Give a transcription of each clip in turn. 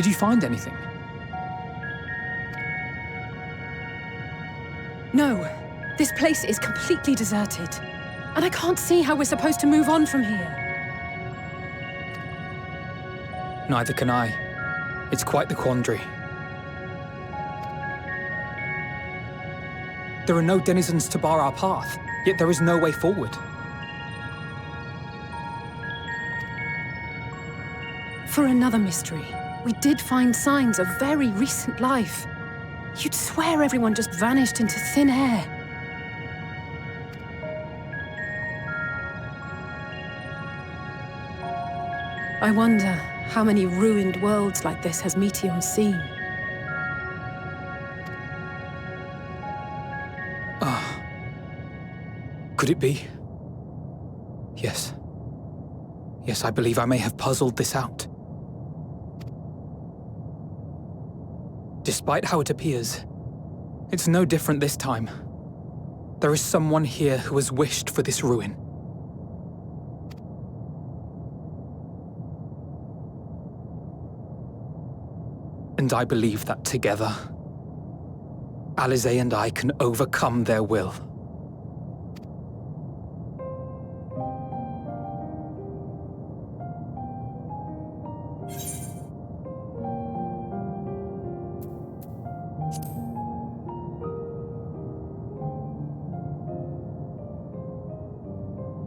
Did you find anything? No. This place is completely deserted. And I can't see how we're supposed to move on from here. Neither can I. It's quite the quandary. There are no denizens to bar our path, yet there is no way forward. For another mystery, we did find signs of very recent life. You'd swear everyone just vanished into thin air. I wonder how many ruined worlds like this has Meteion seen? Could it be? Yes. Yes, I believe I may have puzzled this out. Despite how it appears, it's no different this time. There is someone here who has wished for this ruin. And I believe that together, Alisaie and I can overcome their will.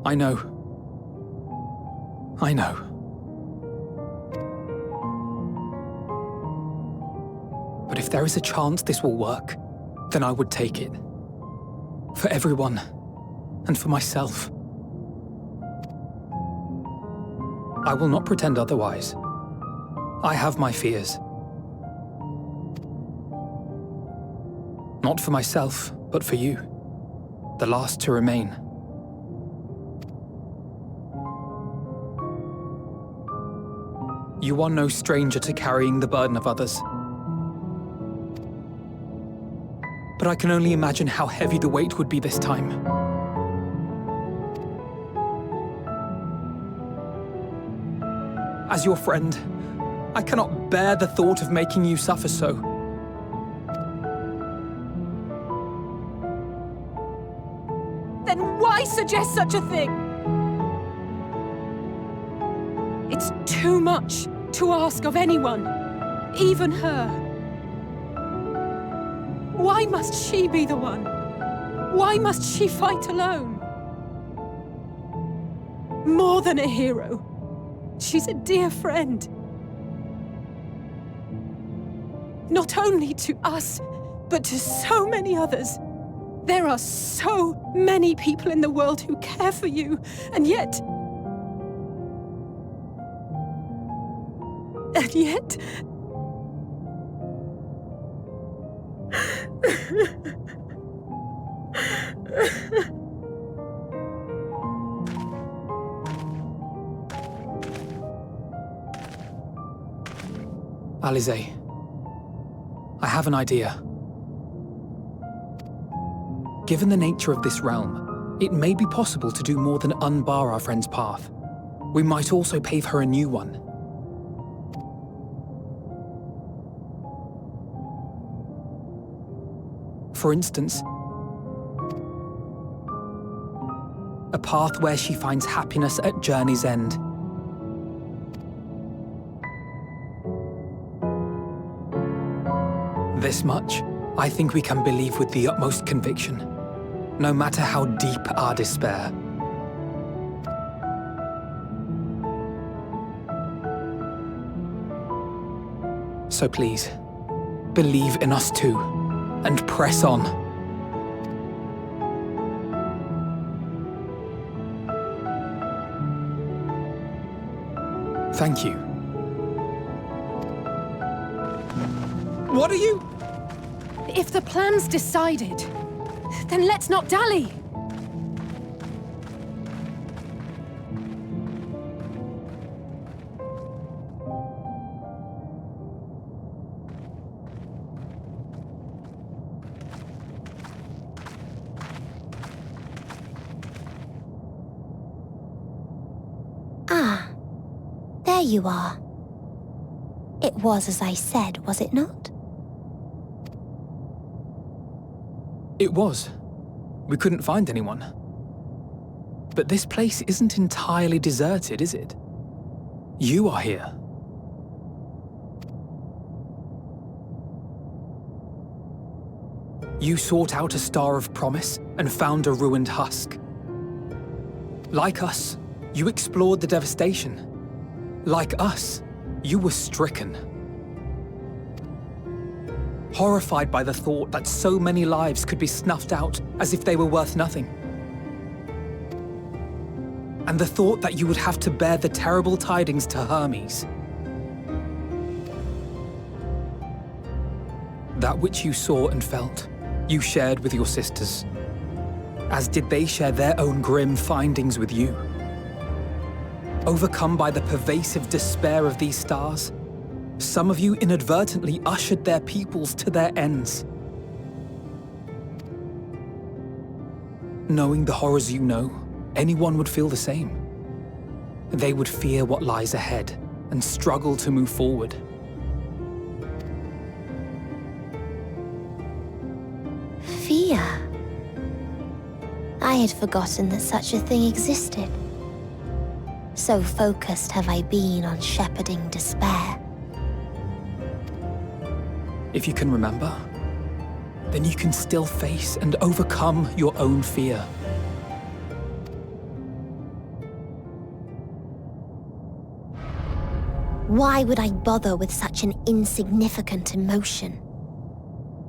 I know. I know. But if there is a chance this will work, then I would take it. For everyone, and for myself. I will not pretend otherwise. I have my fears. Not for myself, but for you, the last to remain. You are no stranger to carrying the burden of others. But I can only imagine how heavy the weight would be this time. As your friend, I cannot bear the thought of making you suffer so. Then why suggest such a thing? It's too much to ask of anyone, even her. Why must she be the one? Why must she fight alone? More than a hero, she's a dear friend. Not only to us, but to so many others. There are so many people in the world who care for you, and yet... And yet... Alisaie, I have an idea. Given the nature of this realm, it may be possible to do more than unbar our friend's path. We might also pave her a new one. For instance, a path where she finds happiness at journey's end. This much, I think we can believe with the utmost conviction, no matter how deep our despair. So please, believe in us too, and press on. Thank you. What are you? If the plan's decided, then let's not dally. Ah, there you are. It was as I said, was it not? It was. We couldn't find anyone. But this place isn't entirely deserted, is it? You are here. You sought out a star of promise and found a ruined husk. Like us, you explored the devastation. Like us, you were stricken. Horrified by the thought that so many lives could be snuffed out as if they were worth nothing. And the thought that you would have to bear the terrible tidings to Hermes. That which you saw and felt, you shared with your sisters, as did they share their own grim findings with you. Overcome by the pervasive despair of these stars, some of you inadvertently ushered their peoples to their ends. Knowing the horrors you know, anyone would feel the same. They would fear what lies ahead and struggle to move forward. Fear. I had forgotten that such a thing existed. So focused have I been on shepherding despair. If you can remember, then you can still face and overcome your own fear. Why would I bother with such an insignificant emotion?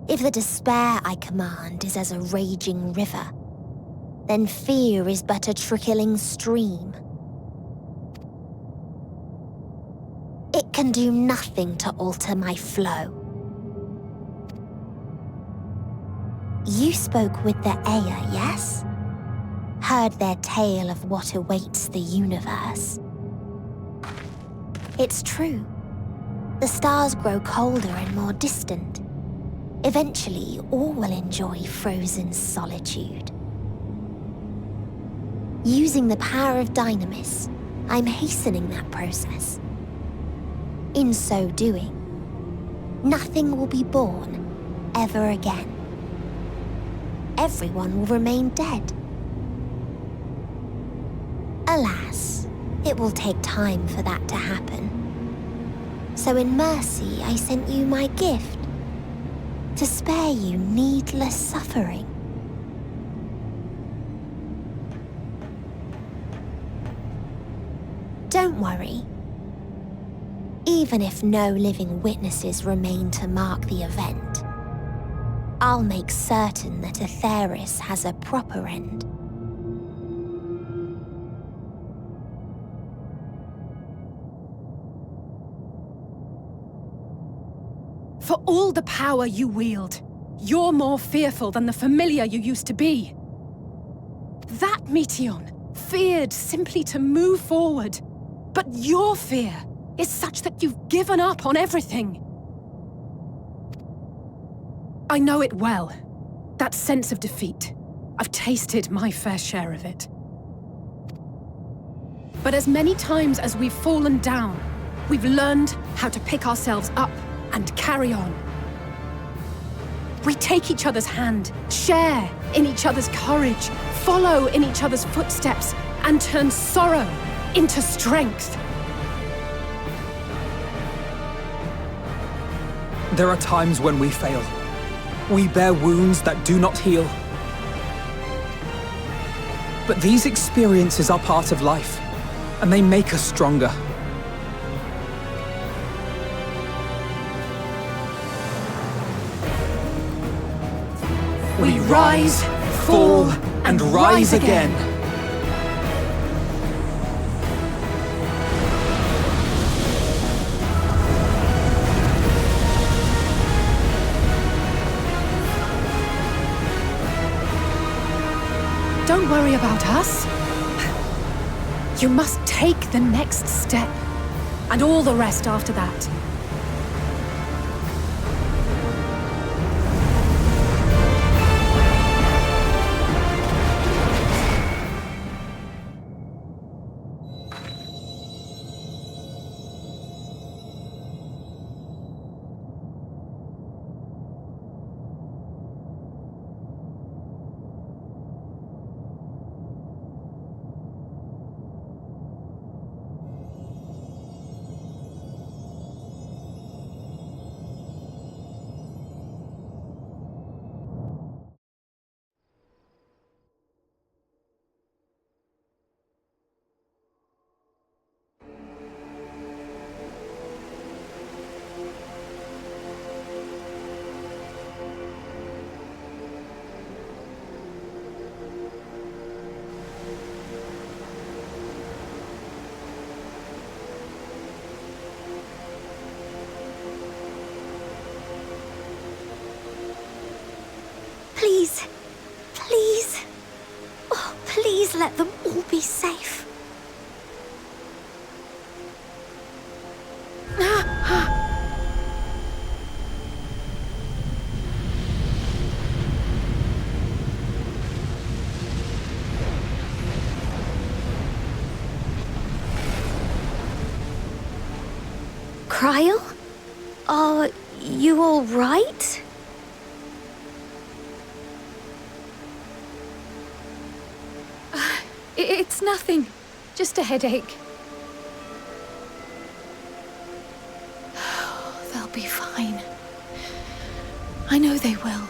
If the despair I command is as a raging river, then fear is but a trickling stream. It can do nothing to alter my flow. You spoke with the Aya, yes? Heard their tale of what awaits the universe. It's true. The stars grow colder and more distant. Eventually, all will enjoy frozen solitude. Using the power of Dynamis, I'm hastening that process. In so doing, nothing will be born ever again. Everyone will remain dead. Alas, it will take time for that to happen. So in mercy, I sent you my gift, to spare you needless suffering. Don't worry. Even if no living witnesses remain to mark the event, I'll make certain that Atheris has a proper end. For all the power you wield, you're more fearful than the familiar you used to be. That Meteion feared simply to move forward, but your fear is such that you've given up on everything. I know it well, that sense of defeat. I've tasted my fair share of it. But as many times as we've fallen down, we've learned how to pick ourselves up and carry on. We take each other's hand, share in each other's courage, follow in each other's footsteps, and turn sorrow into strength. There are times when we fail. We bear wounds that do not heal. But these experiences are part of life, and they make us stronger. We rise, fall, and rise again. Don't worry about us. You must take the next step, and all the rest after that. let them all be safe. Cryle? Are you all right? It's nothing. Just a headache. They'll be fine. I know they will.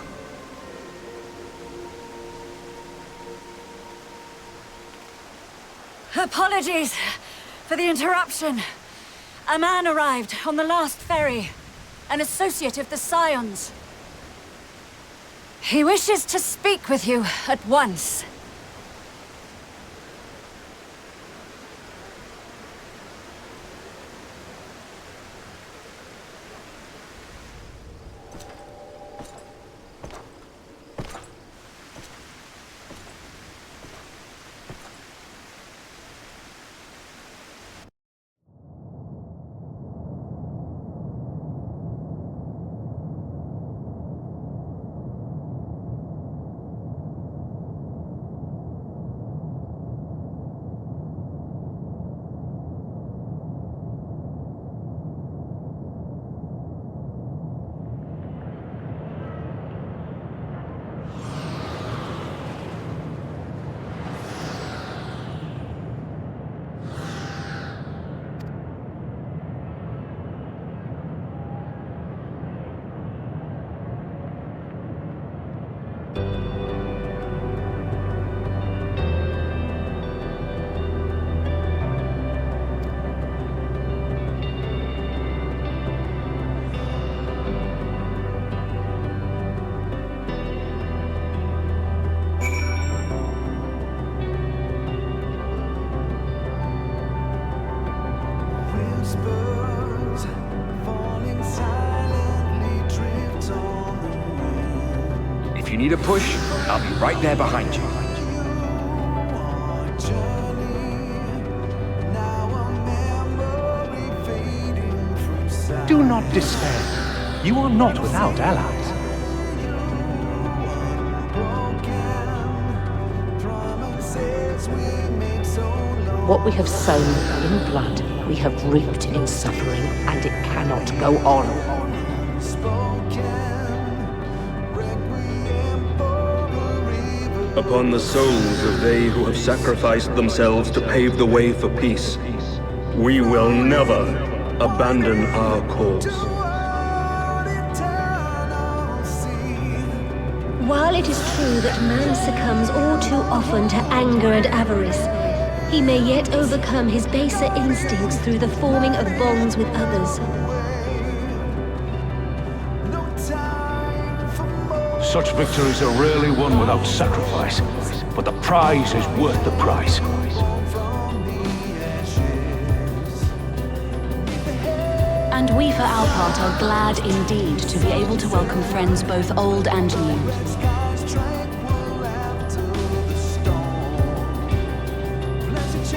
Apologies for the interruption. A man arrived on the last ferry, an associate of the Scions. He wishes to speak with you at once. If you need a push, I'll be right there behind you. Do not despair. You are not without allies. What we have sown in blood, we have reaped in suffering, and it cannot go on. Upon the souls of they who have sacrificed themselves to pave the way for peace, we will never abandon our cause. While it is true that man succumbs all too often to anger and avarice, he may yet overcome his baser instincts through the forming of bonds with others. Such victories are rarely won without sacrifice, but the prize is worth the price. And we, for our part, are glad indeed to be able to welcome friends both old and new.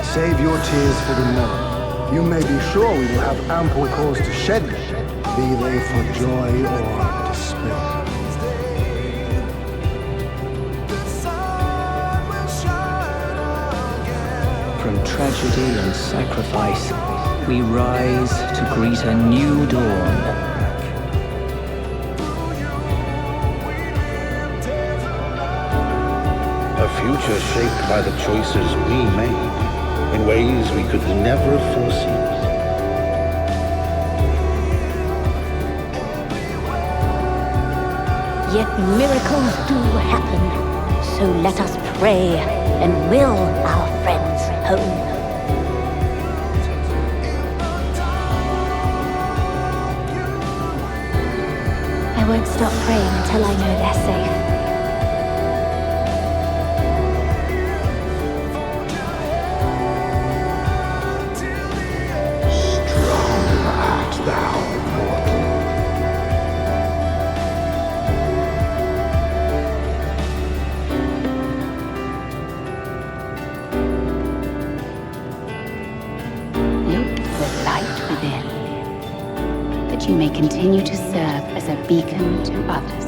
Save your tears for the morrow. You may be sure we will have ample cause to shed them, be they for joy or despair. From tragedy and sacrifice, we rise to greet a new dawn. A future shaped by the choices we made in ways we could never have foreseen. Yet miracles do happen, so let us pray and will our friends home. I won't stop praying until I know they're safe. that you may continue to serve as a beacon to others.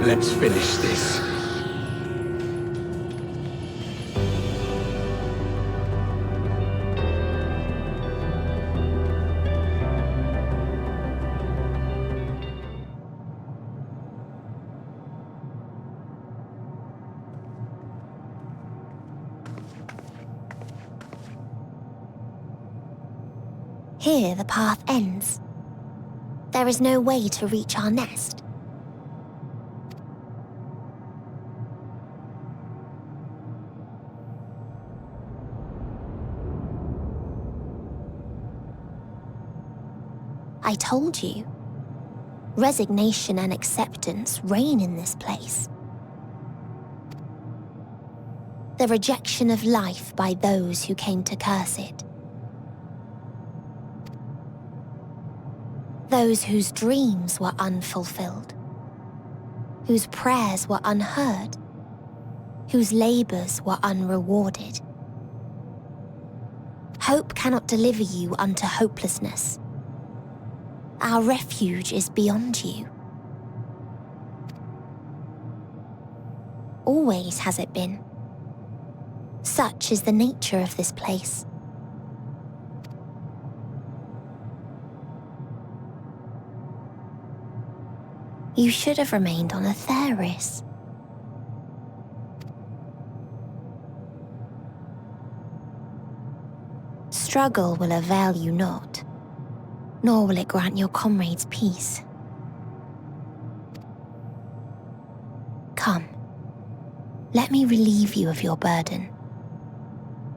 Let's finish this. Here the path ends. There is no way to reach our nest. I told you. Resignation and acceptance reign in this place. The rejection of life by those who came to curse it. Those whose dreams were unfulfilled, whose prayers were unheard, whose labors were unrewarded. Hope cannot deliver you unto hopelessness. Our refuge is beyond you. Always has it been. Such is the nature of this place. You should have remained on Atheris. Struggle will avail you not, nor will it grant your comrades peace. Come, let me relieve you of your burden.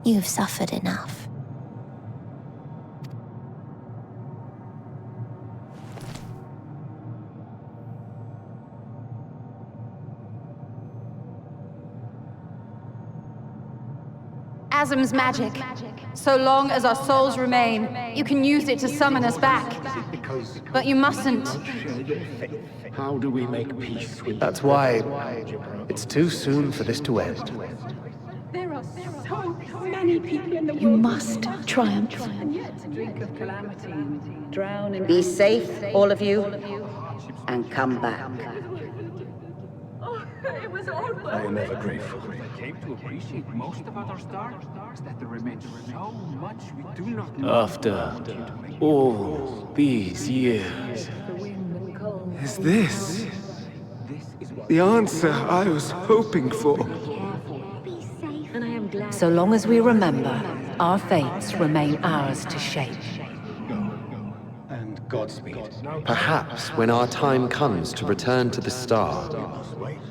You have suffered enough. Asm's magic. So long as our souls remain, you can use it to summon us back. But you mustn't. How do we make peace with... That's why it's too soon for this to end. There are so many people in the world. You must triumph. Be safe, all of you, and come back. I am ever grateful. I came to appreciate most about our star is that there remains so much we do not know. After all these years, is this the answer I was hoping for? So long as we remember, our fates remain ours to shape. And Godspeed. Perhaps when our time comes to return to the star,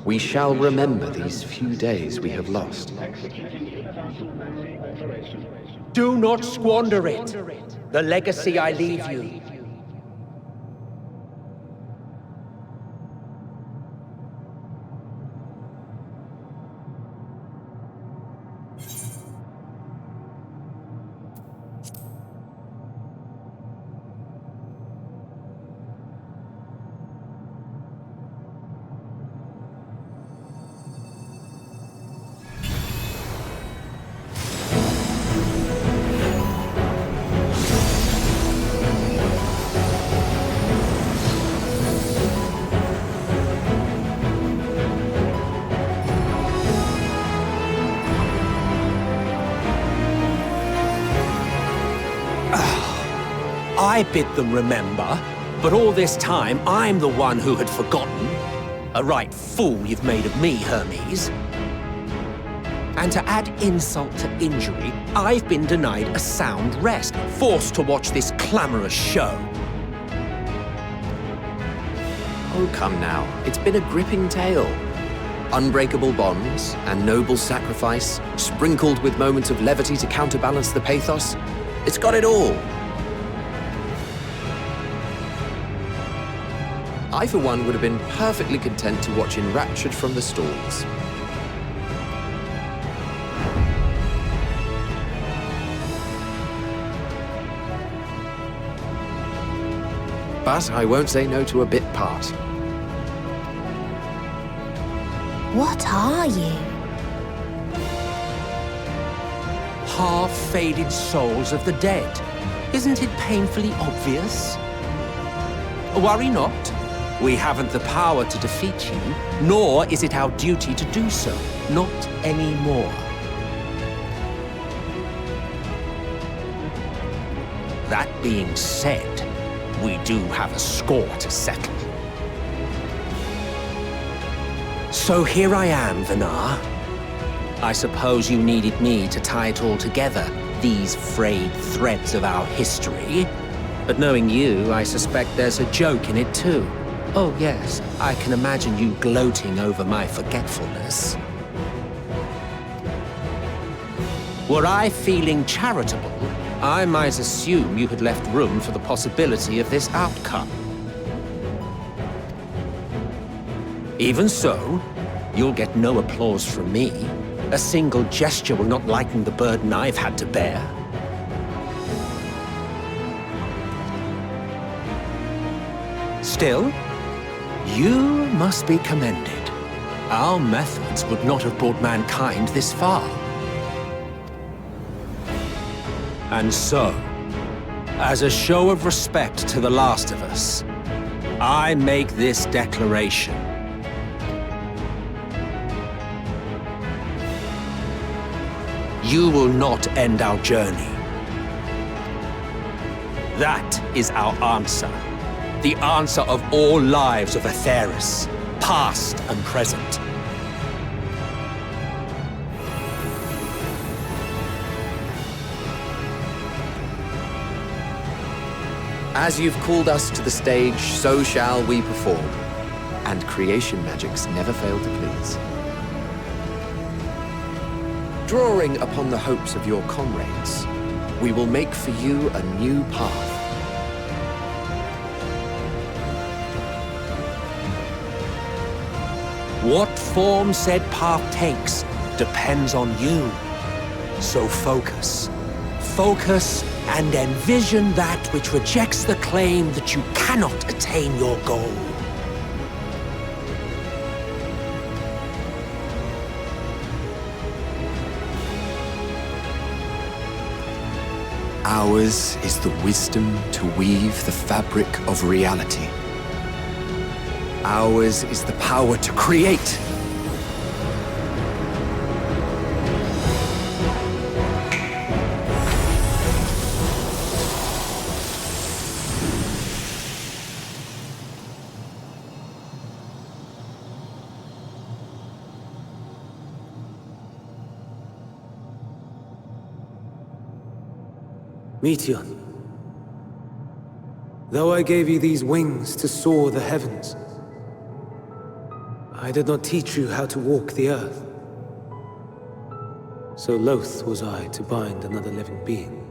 we shall remember these few days we have lost. Do not squander it. The legacy I leave you. I bid them remember, but all this time I'm the one who had forgotten. A right fool you've made of me, Hermes. And to add insult to injury, I've been denied a sound rest, forced to watch this clamorous show. Oh, come now. It's been a gripping tale. Unbreakable bonds and noble sacrifice, sprinkled with moments of levity to counterbalance the pathos. It's got it all. I, for one, would have been perfectly content to watch enraptured from the stalls. But I won't say no to a bit part. What are you? half-faded souls of the dead. Isn't it painfully obvious? Worry not. We haven't the power to defeat you, nor is it our duty to do so. Not anymore. That being said, we do have a score to settle. So here I am, Vinar. I suppose you needed me to tie it all together, these frayed threads of our history. But knowing you, I suspect there's a joke in it too. Oh yes, I can imagine you gloating over my forgetfulness. Were I feeling charitable, I might assume you had left room for the possibility of this outcome. Even so, you'll get no applause from me. A single gesture will not lighten the burden I've had to bear. Still, you must be commended. Our methods would not have brought mankind this far. And so, as a show of respect to the last of us, I make this declaration. You will not end our journey. That is our answer. The answer of all lives of Aetheris, past and present. As you've called us to the stage, so shall we perform. And creation magics never fail to please. Drawing upon the hopes of your comrades, we will make for you a new path. What form said path takes depends on you. So focus. Focus and envision that which rejects the claim that you cannot attain your goal. Ours is the wisdom to weave the fabric of reality. Ours is the power to create. Meteon, though I gave you these wings to soar the heavens, I did not teach you how to walk the earth. So loath was I to bind another living being.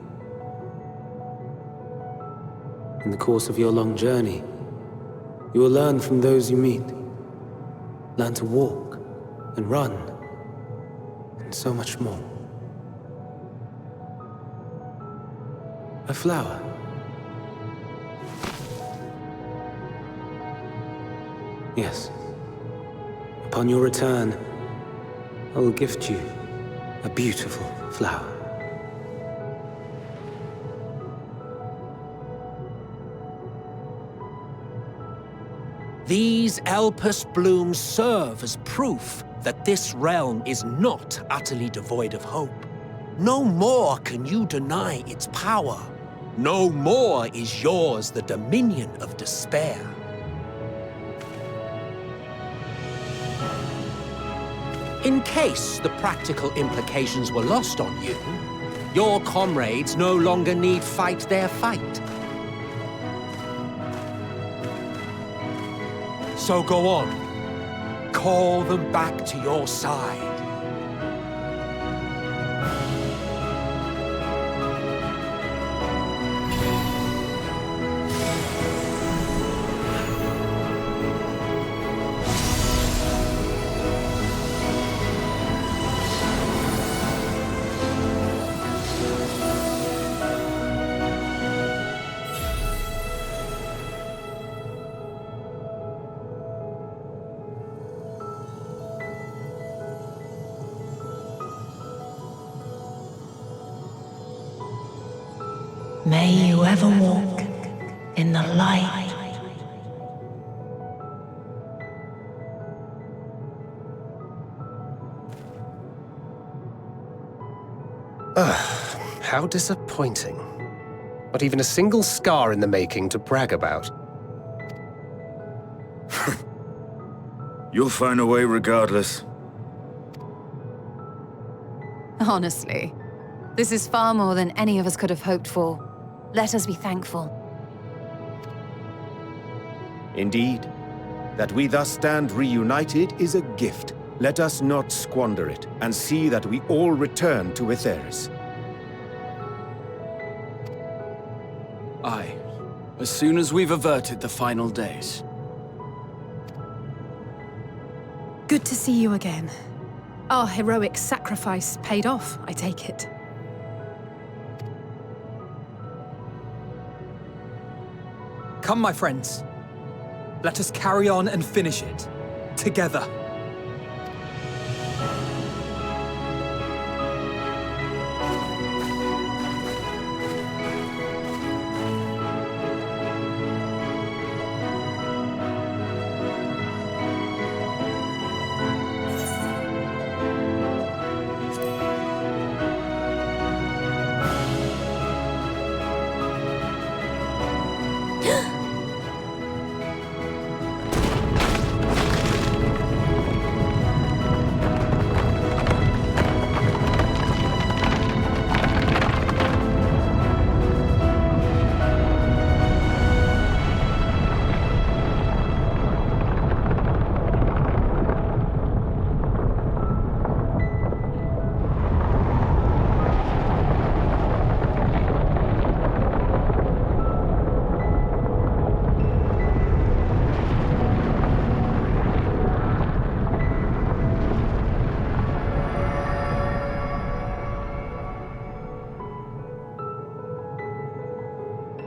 In the course of your long journey, you will learn from those you meet. Learn to walk and run, and so much more. A flower. Yes. Upon your return, I will gift you a beautiful flower. These Elpis blooms serve as proof that this realm is not utterly devoid of hope. No more can you deny its power. No more is yours the dominion of despair. In case the practical implications were lost on you, your comrades no longer need fight their fight. So go on. Call them back to your side. May you ever walk in the light. How disappointing. Not even a single scar in the making to brag about. You'll find a way regardless. Honestly, this is far more than any of us could have hoped for. Let us be thankful. Indeed. That we thus stand reunited is a gift. Let us not squander it, and see that we all return to Etheris. Aye. As soon as we've averted the final days. Good to see you again. Our heroic sacrifice paid off, I take it. Come, my friends. Let us carry on and finish it. Together.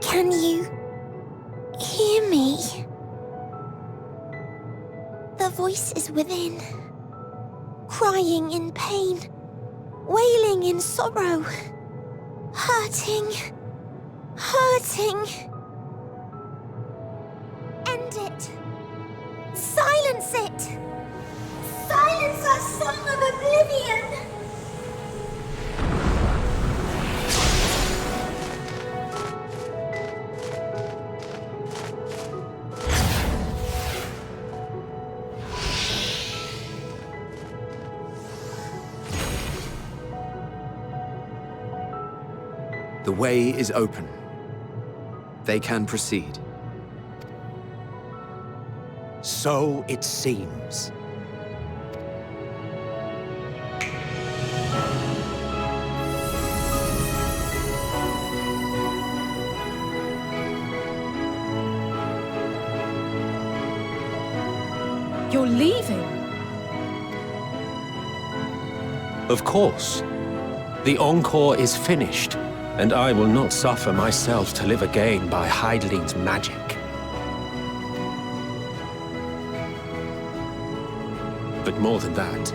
Can you hear me? The voice is within, crying in pain, wailing in sorrow, hurting, hurting. End it. Silence it. Silence our song of oblivion. The way is open. They can proceed. So it seems. You're leaving? Of course. The encore is finished, and I will not suffer myself to live again by Heideling's magic. But more than that,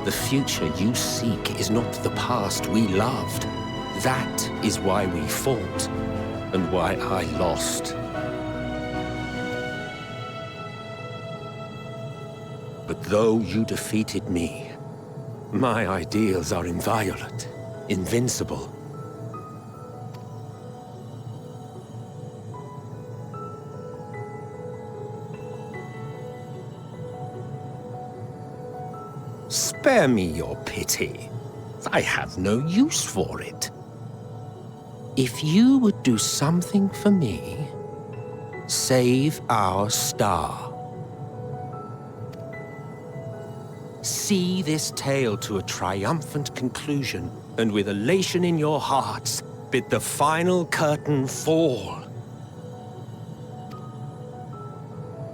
the future you seek is not the past we loved. That is why we fought, and why I lost. But though you defeated me, my ideals are inviolate, invincible. Spare me your pity. I have no use for it. If you would do something for me, save our star. See this tale to a triumphant conclusion, and with elation in your hearts, bid the final curtain fall.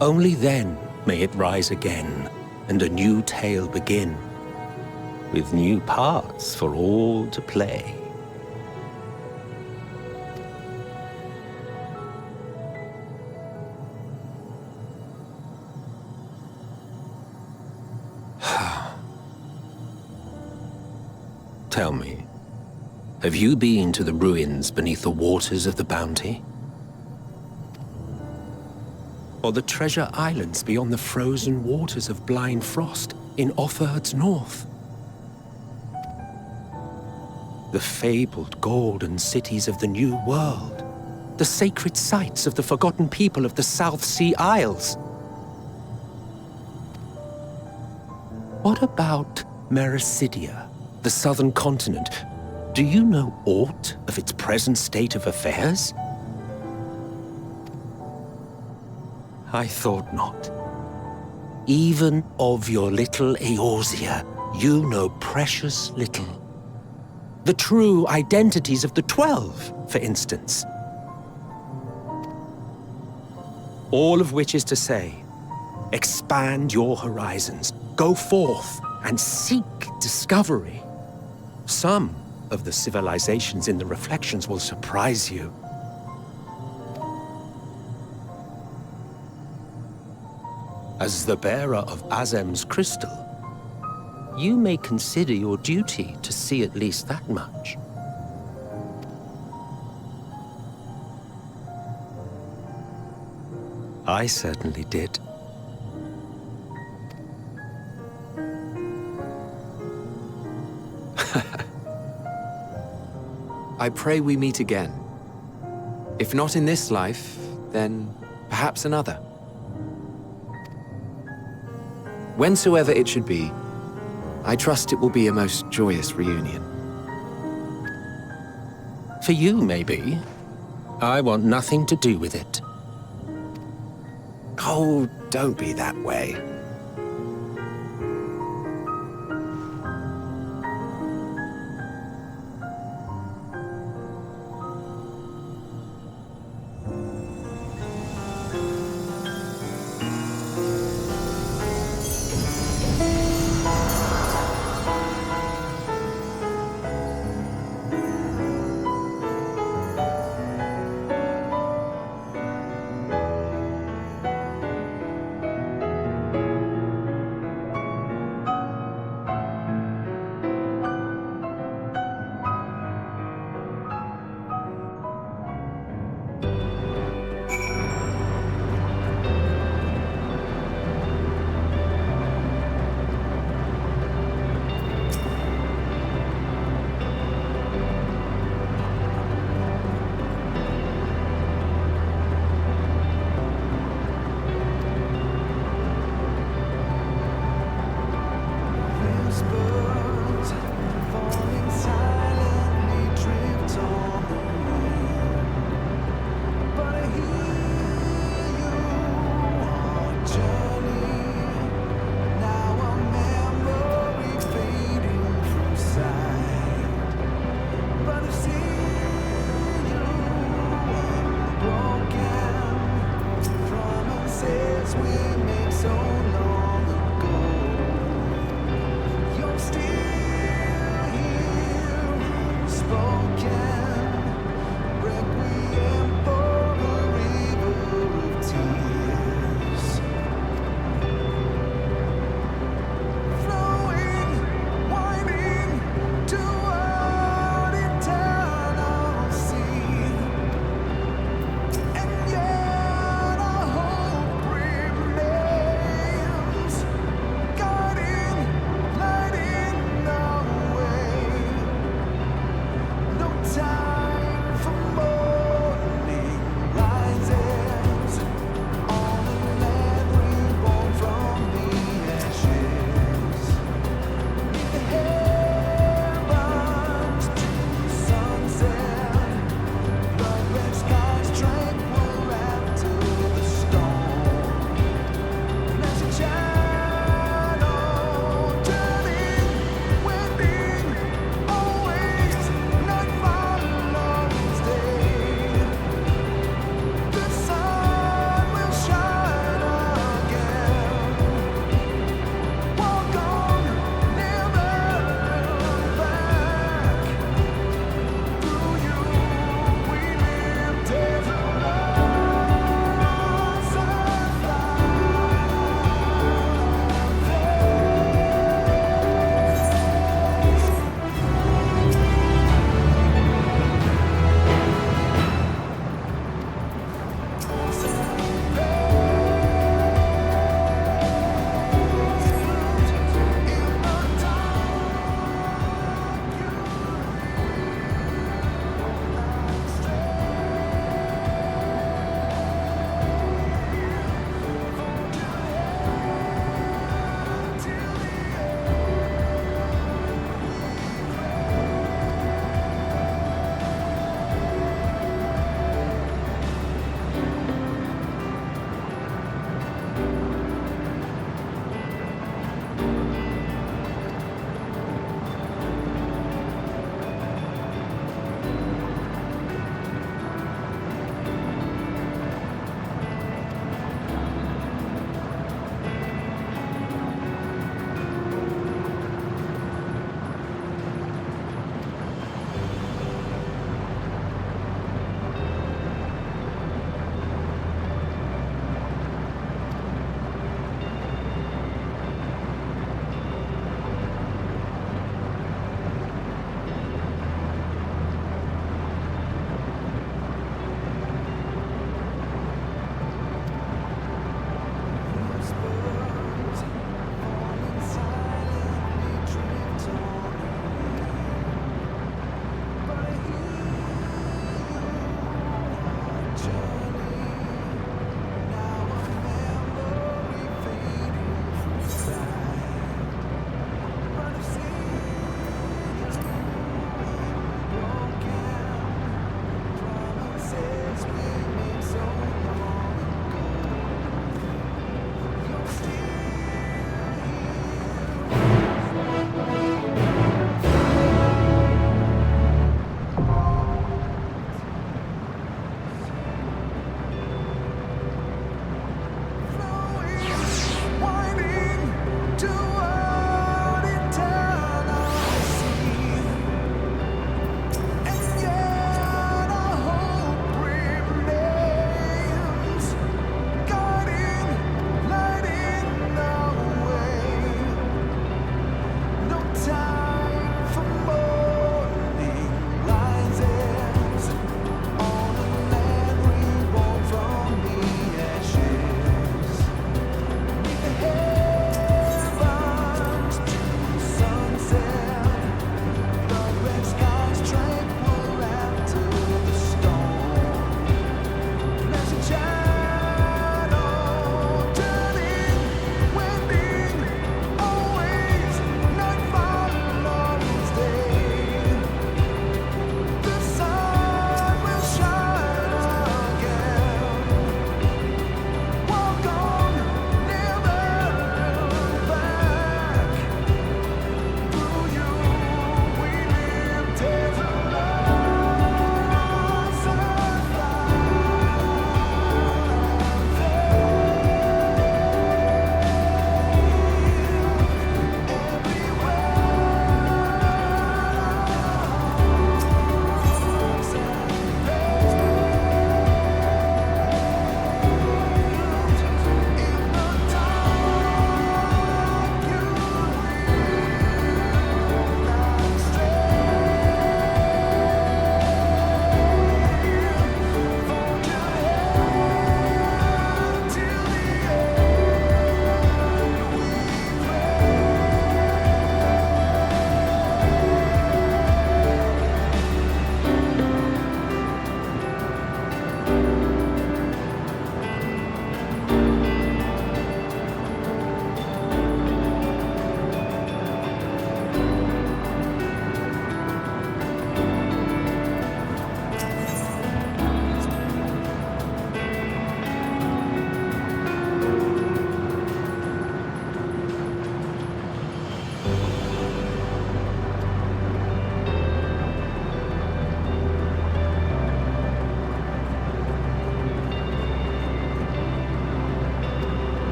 Only then may it rise again, and a new tale begin, with new parts for all to play. Tell me, Have you been to the ruins beneath the waters of the Bounty? Or the treasure islands beyond the frozen waters of Blind Frost in Offerd's north? The fabled golden cities of the New World, the sacred sites of the forgotten people of the South Sea Isles. What about Mericidia, the southern continent? Do you know aught of its present state of affairs? I thought not. Even of your little Eorzea, you know precious little. The true identities of the 12, for instance. All of which is to say, expand your horizons, go forth and seek discovery. Some of the civilizations in the reflections will surprise you. As the bearer of Azem's crystal, you may consider your duty to see at least that much. I certainly did. I pray we meet again. If not in this life, then perhaps another. Whensoever it should be, I trust it will be a most joyous reunion. For you, maybe. I want nothing to do with it. Oh, don't be that way.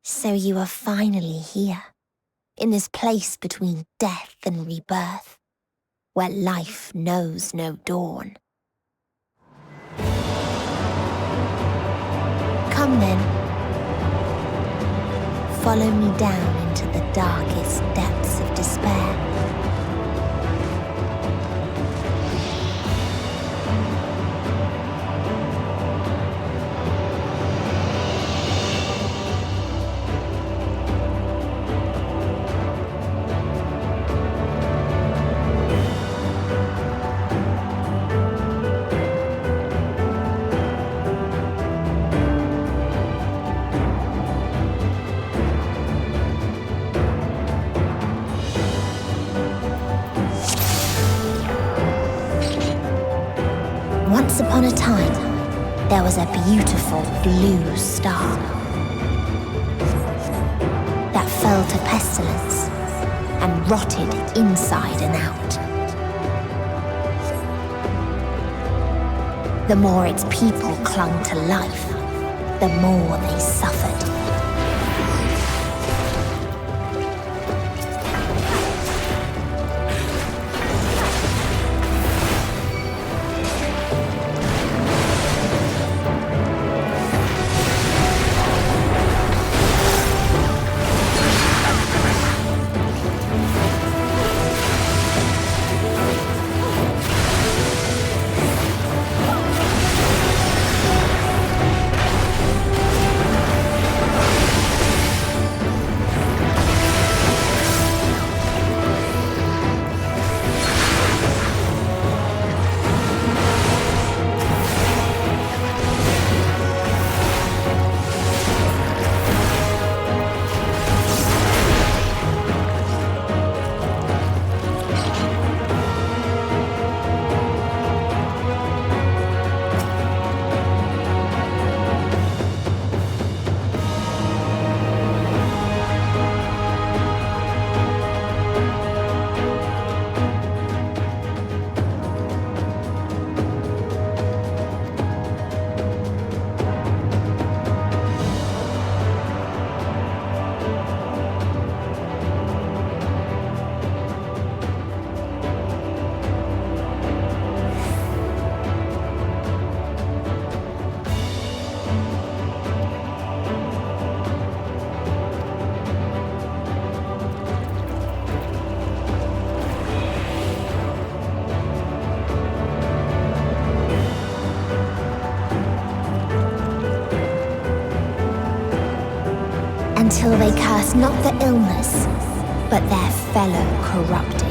So you are finally here, in this place between death and rebirth, where life knows no dawn. Come then. Follow me down into the darkest depths of despair. Once upon a time, there was a beautiful blue star that fell to pestilence and rotted inside and out. The more its people clung to life, the more they suffered. Until they curse not the illness, but their fellow corrupted.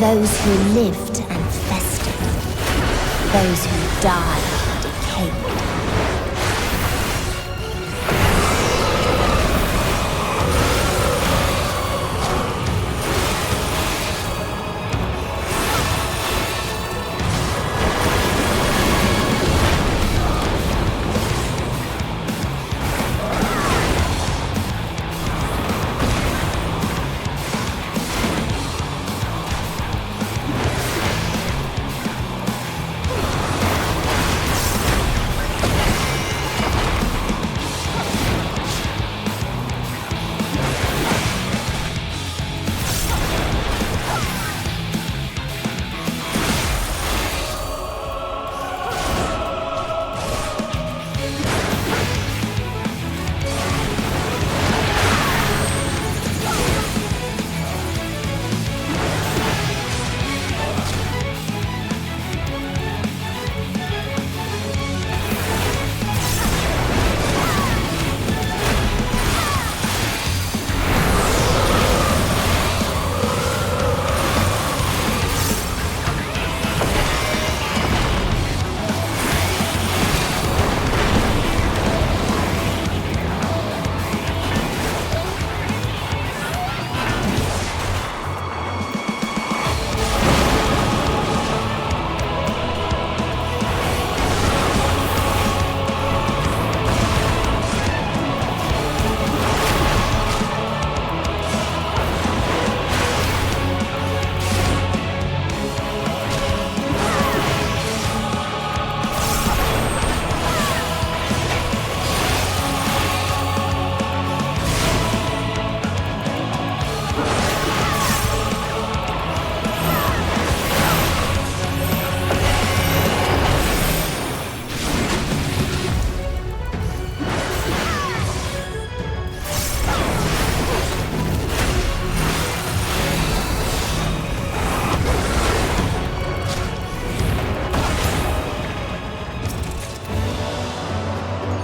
Those who lived and festered. Those who died and decayed.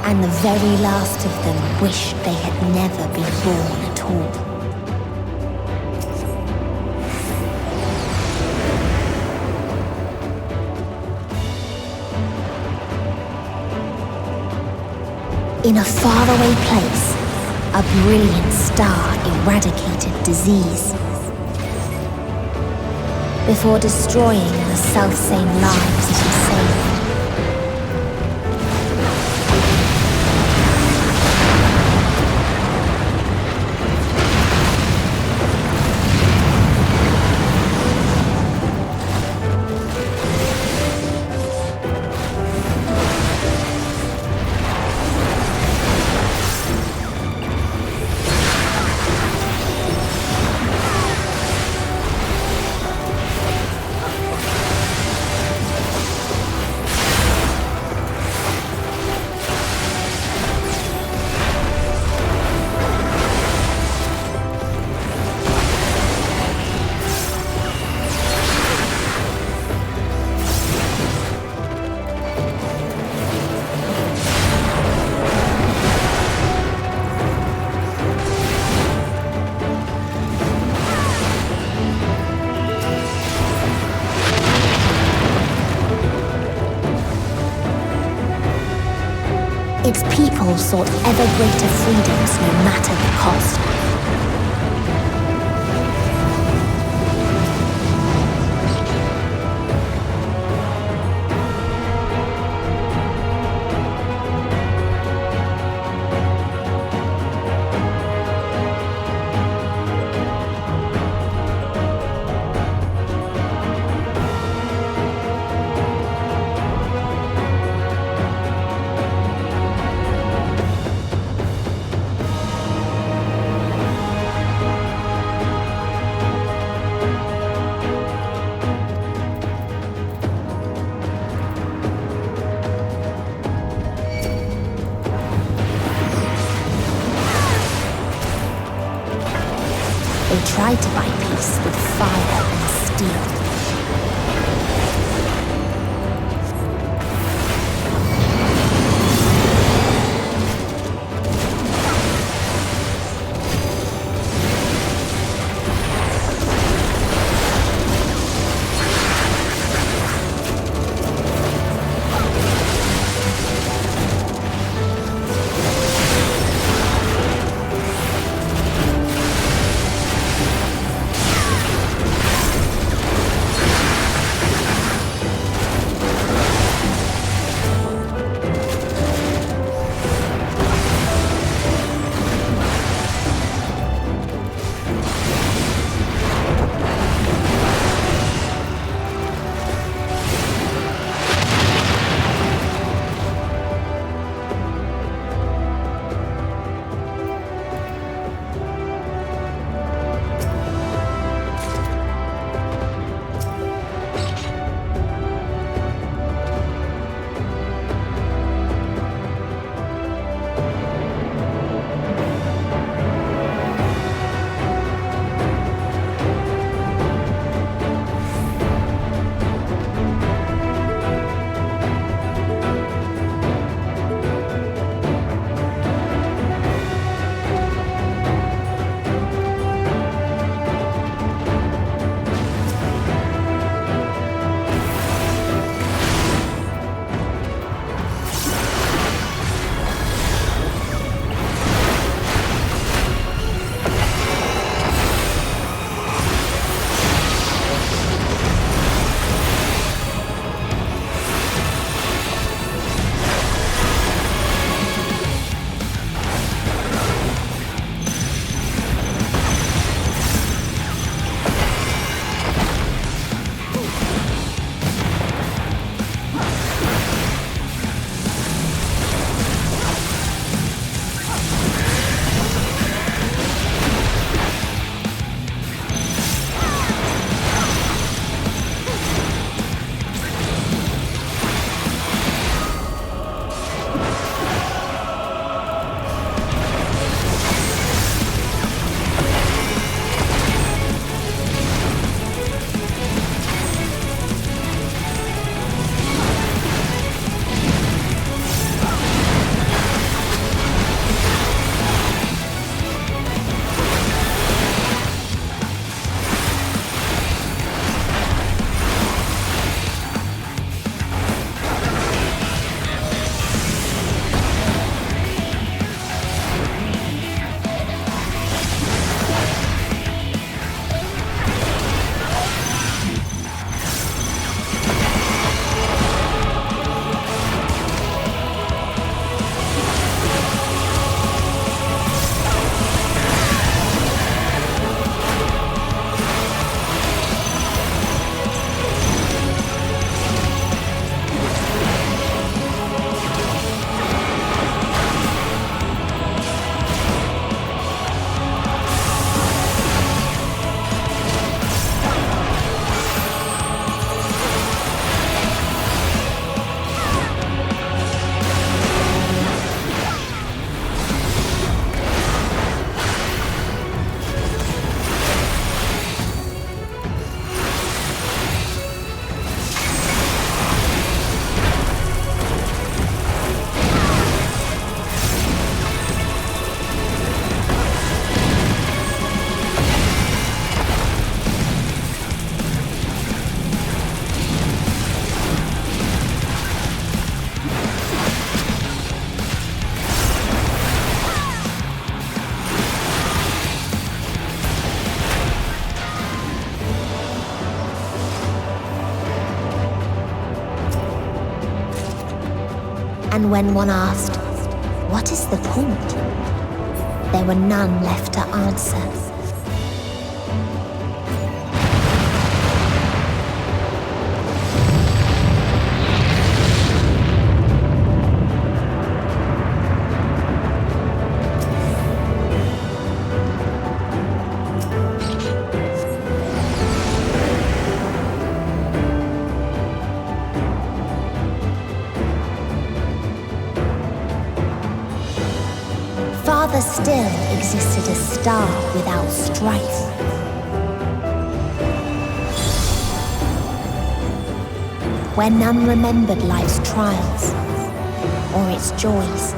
And the very last of them wished they had never been born at all. In a faraway place, a brilliant star eradicated disease. Before destroying the selfsame lives it had saved. Its people sought ever greater freedoms no matter the cost. They tried to buy peace with fire and steel. And when one asked, "What is the point?" there were none left to answer. Farther still existed a star without strife. Where none remembered life's trials or its joys.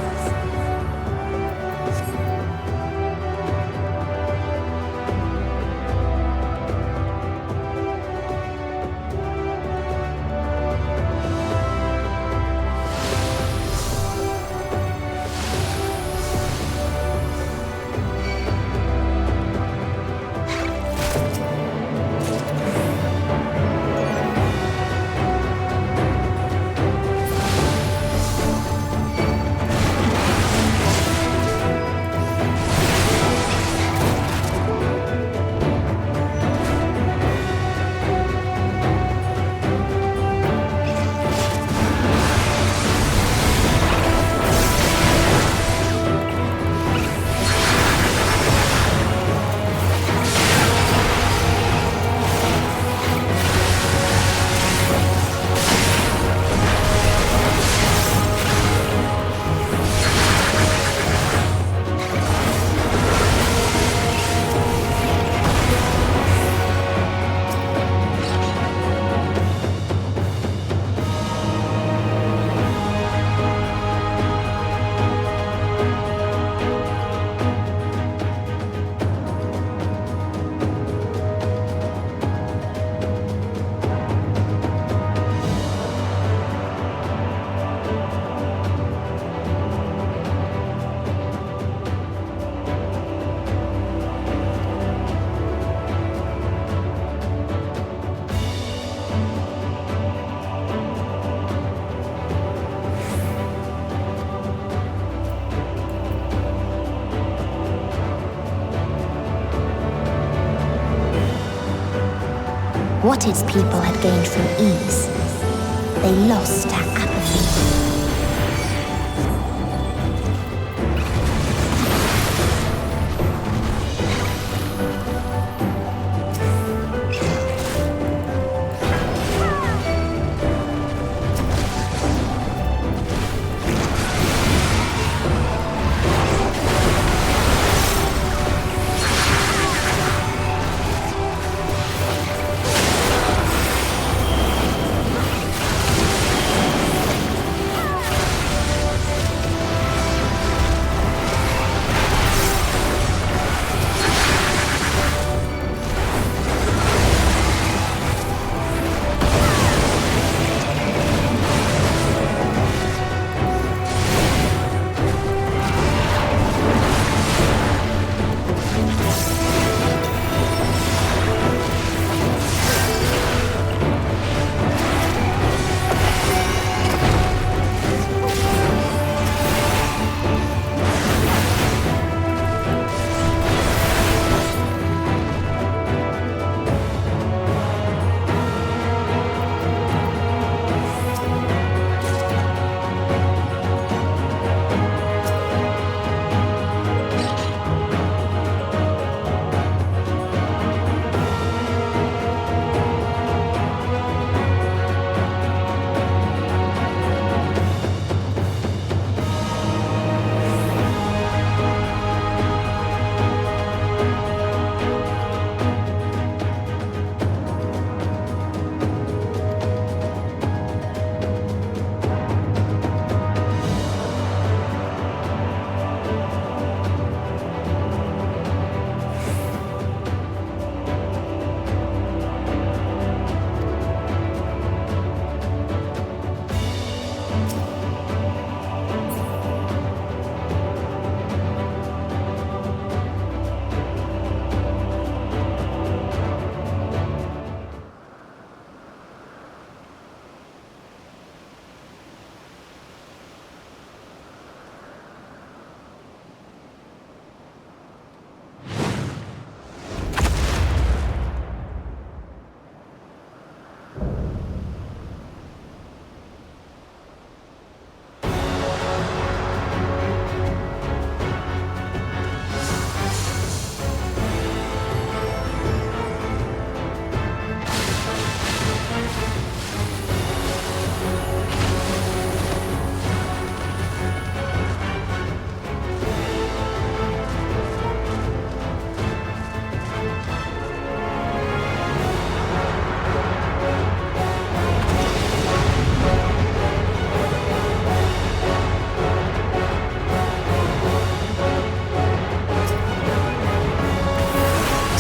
What its people had gained from ease, they lost to apathy.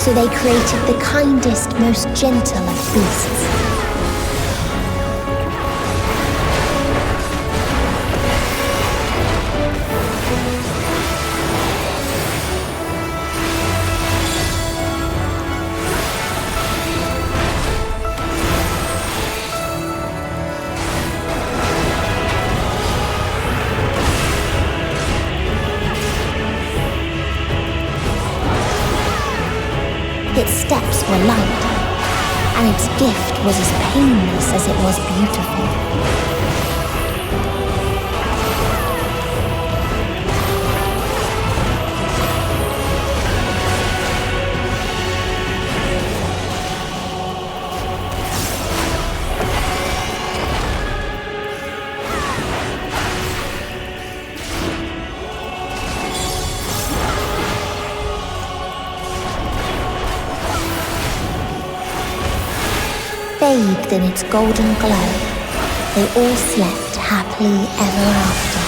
So they created the kindest, most gentle of beasts. Its steps were light, and its gift was as painless as it was beautiful. Bathed in its golden glow, they all slept happily ever after.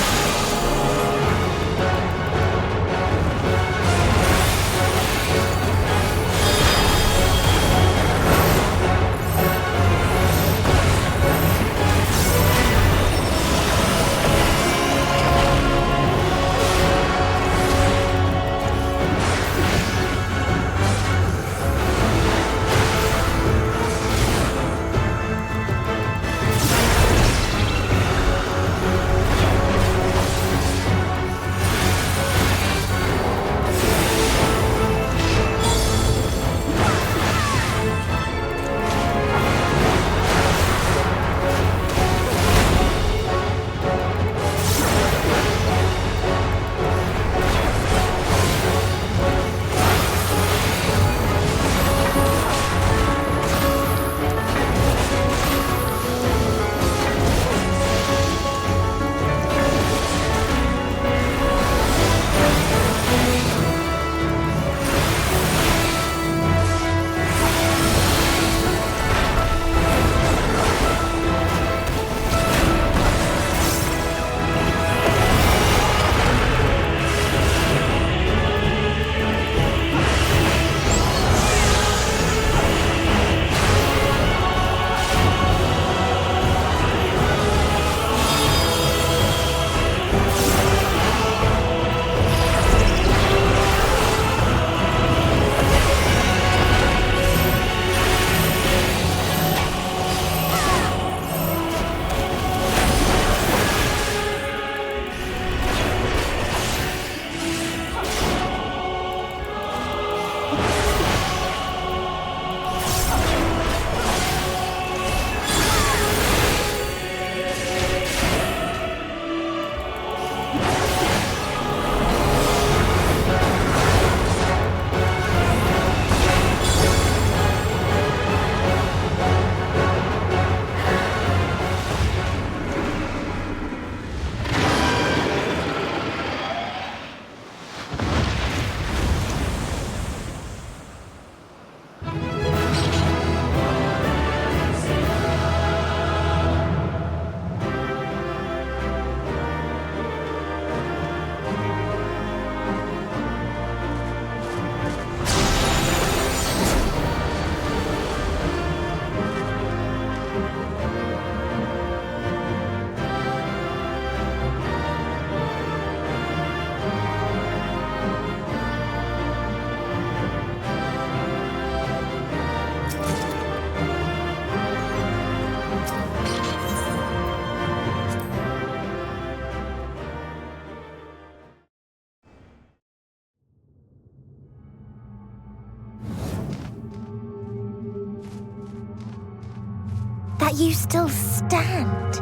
That you still stand.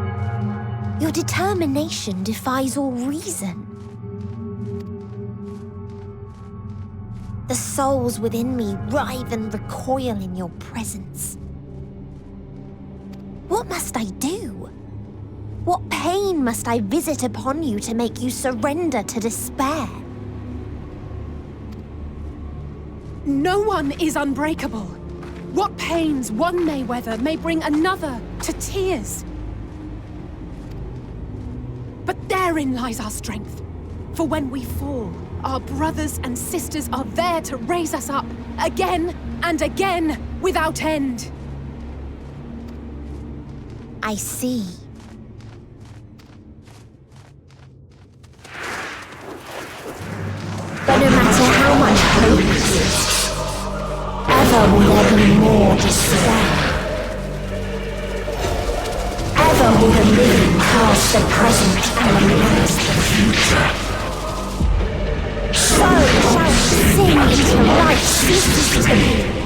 Your determination defies all reason. The souls within me writhe and recoil in your presence. What must I do? What pain must I visit upon you to make you surrender to despair? No one is unbreakable. What pains one may weather may bring another to tears. But therein lies our strength. For when we fall, our brothers and sisters are there to raise us up again and again, without end. I see. But no matter how much hope exists, ever will there be more despair. Ever will the living cast the present and announce the future. So shall sin into light ceases to be.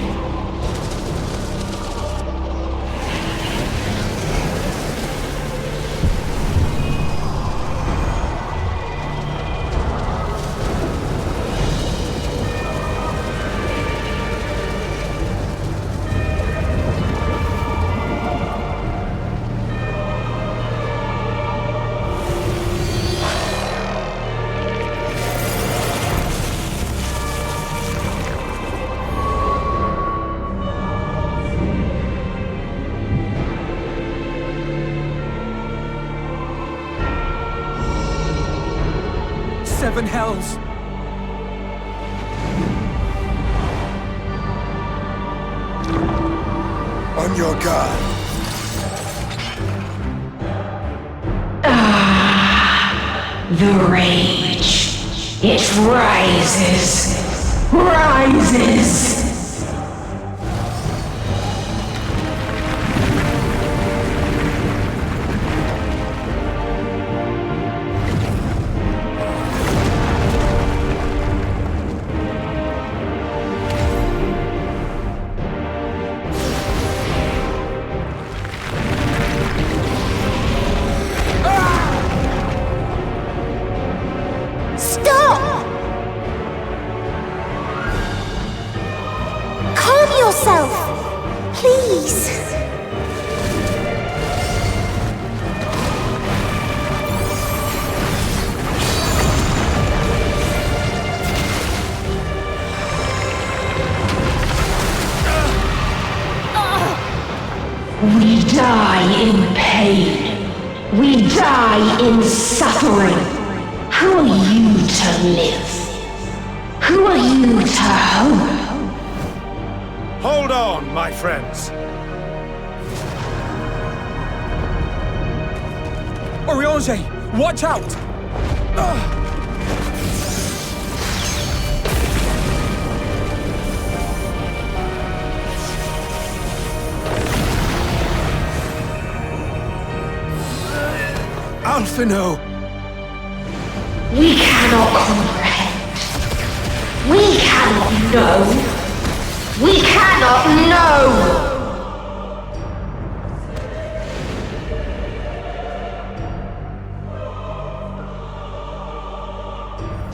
Seven hells! On your guard. The rage. It rises. Rises. We die in pain. We die in suffering. Who are you to live? Who are you to hope? Hold on, my friends. Oriange, watch out! Alphino! We cannot comprehend. We cannot know. We cannot know!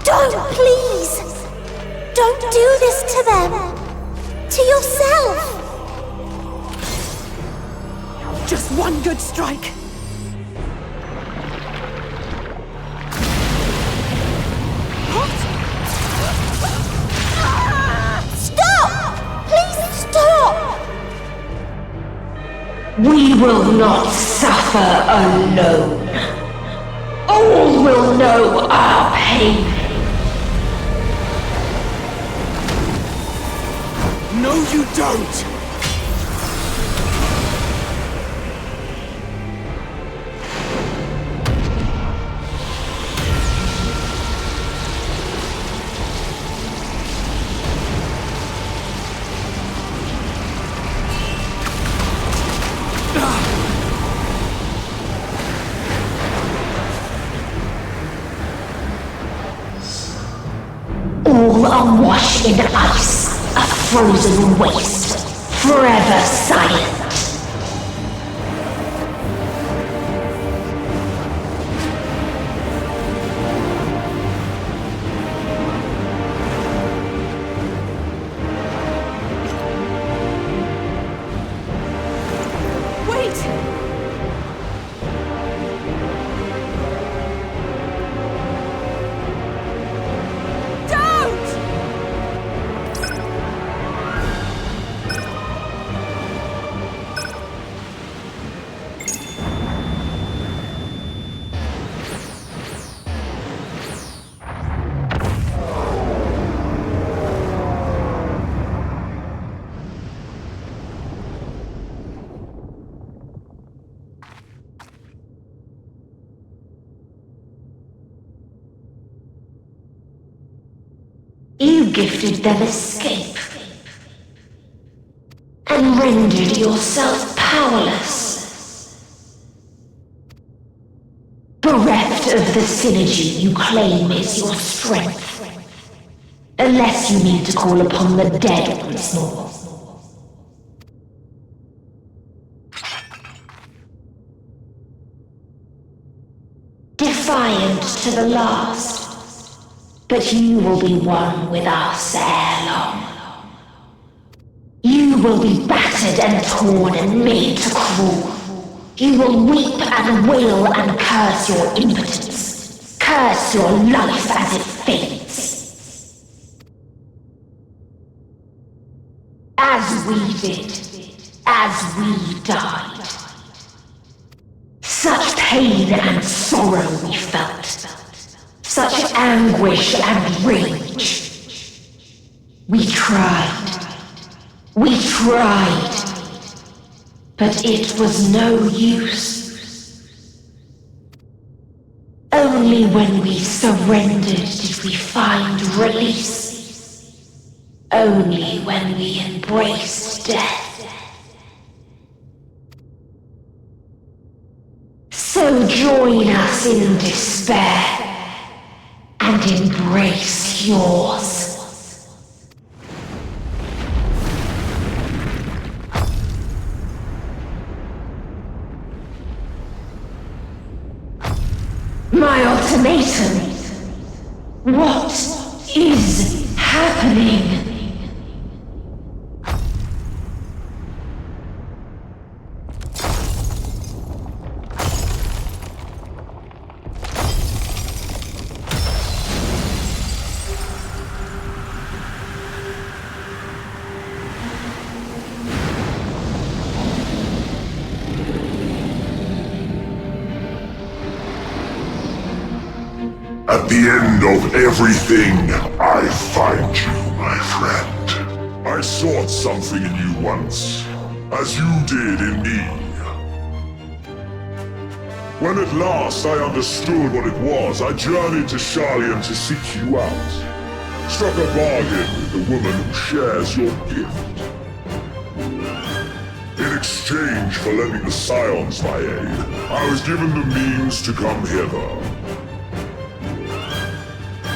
Don't, please! Don't do this to them! To yourself! Just one good strike! We will not suffer alone. All will know our pain. No, you don't! All awash in ice, a frozen waste, forever silent. You gifted them escape and rendered yourself powerless. Bereft of the synergy you claim is your strength, unless you need to call upon the dead once more. Defiant to the last, but you will be one with us ere long. You will be battered and torn and made to crawl. You will weep and wail and curse your impotence, curse your life as it fades. As we did, as we died. Such pain and sorrow we felt, such anguish and rage. We tried, but it was no use. Only when we surrendered did we find release. Only when we embraced death. So join us in despair and embrace yours. My ultimatum. What is happening? At the end of everything, I find you, my friend. I sought something in you once, as you did in me. When at last I understood what it was, I journeyed to Sharlayan to seek you out. Struck a bargain with the woman who shares your gift. In exchange for lending the Scions my aid, I was given the means to come hither.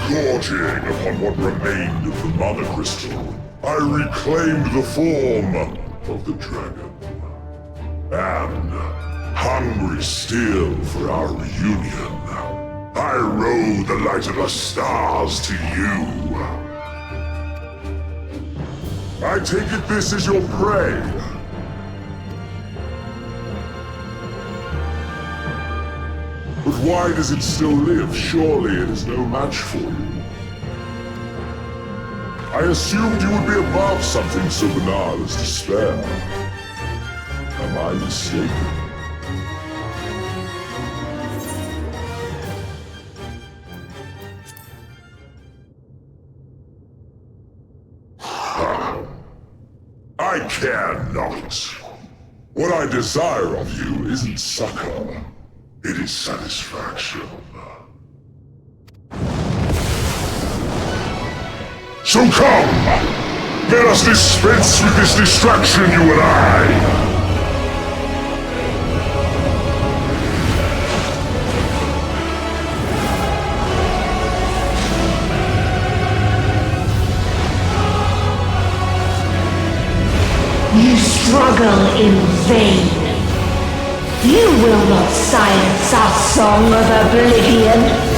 Gorging upon what remained of the Mother Crystal, I reclaimed the form of the dragon. And, hungry still for our reunion, I rode the light of the stars to you. I take it this is your prey. But why does it still live? Surely it is no match for you. I assumed you would be above something so banal as despair. Am I mistaken? I care not. What I desire of you isn't succor. It is satisfaction. So come! Let us dispense with this distraction, you and I! You struggle in vain. You will not silence our song of oblivion.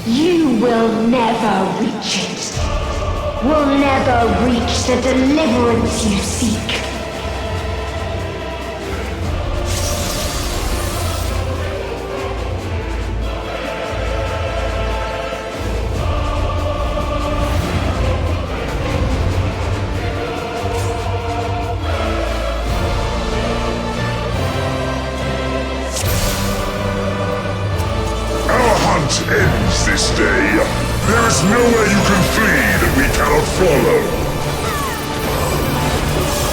You will never reach it. Will never reach the deliverance you seek. Ends this day. There is nowhere you can flee that we cannot follow.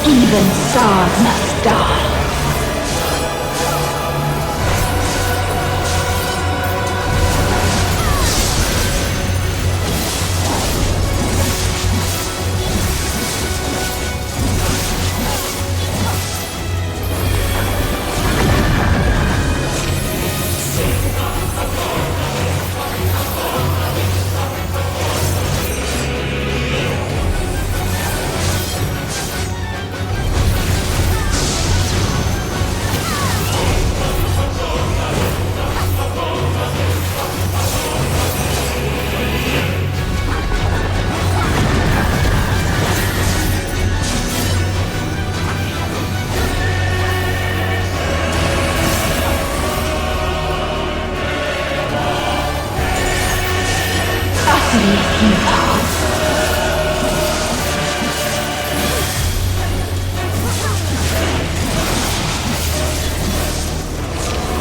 Even stars must die.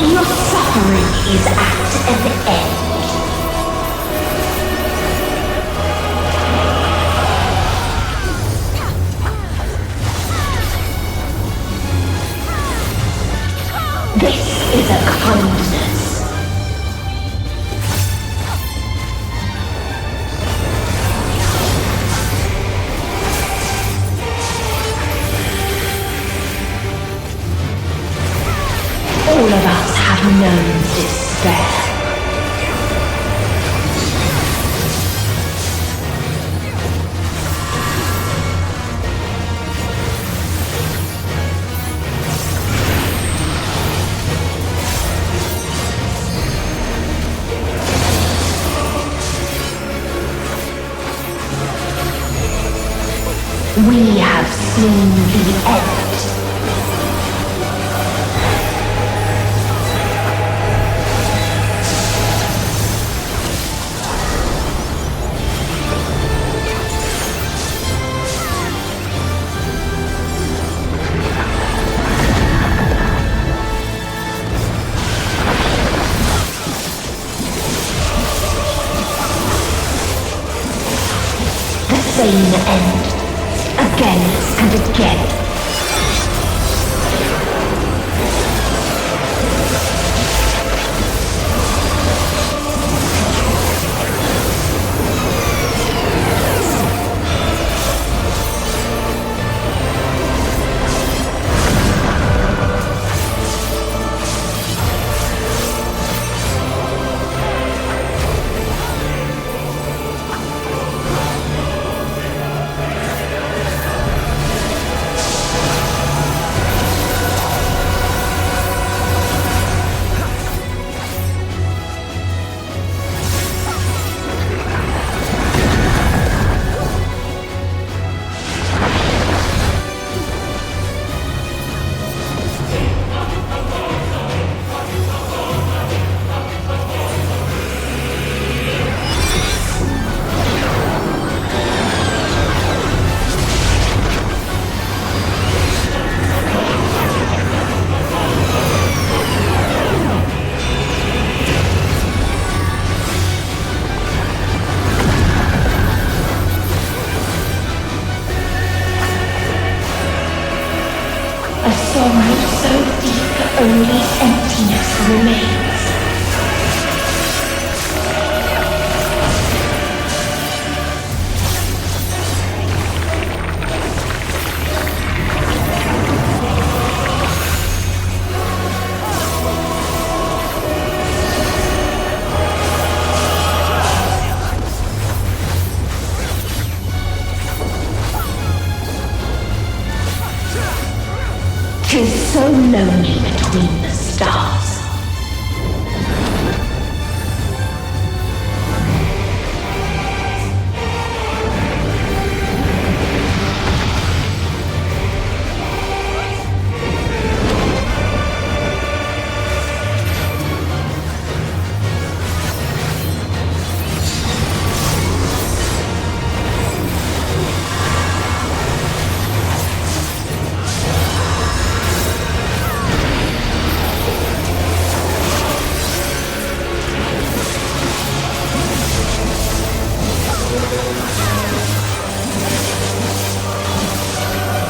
Your suffering is at an end. This is a kindness. All of us have known despair. We have seen the end. The same end. Again and again.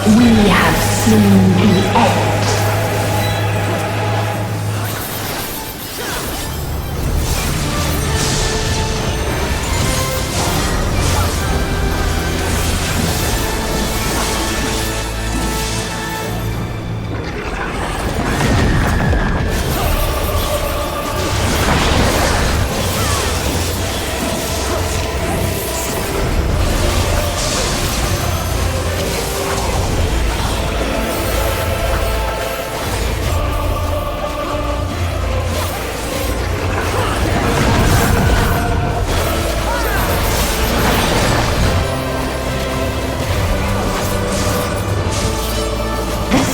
We have seen the end.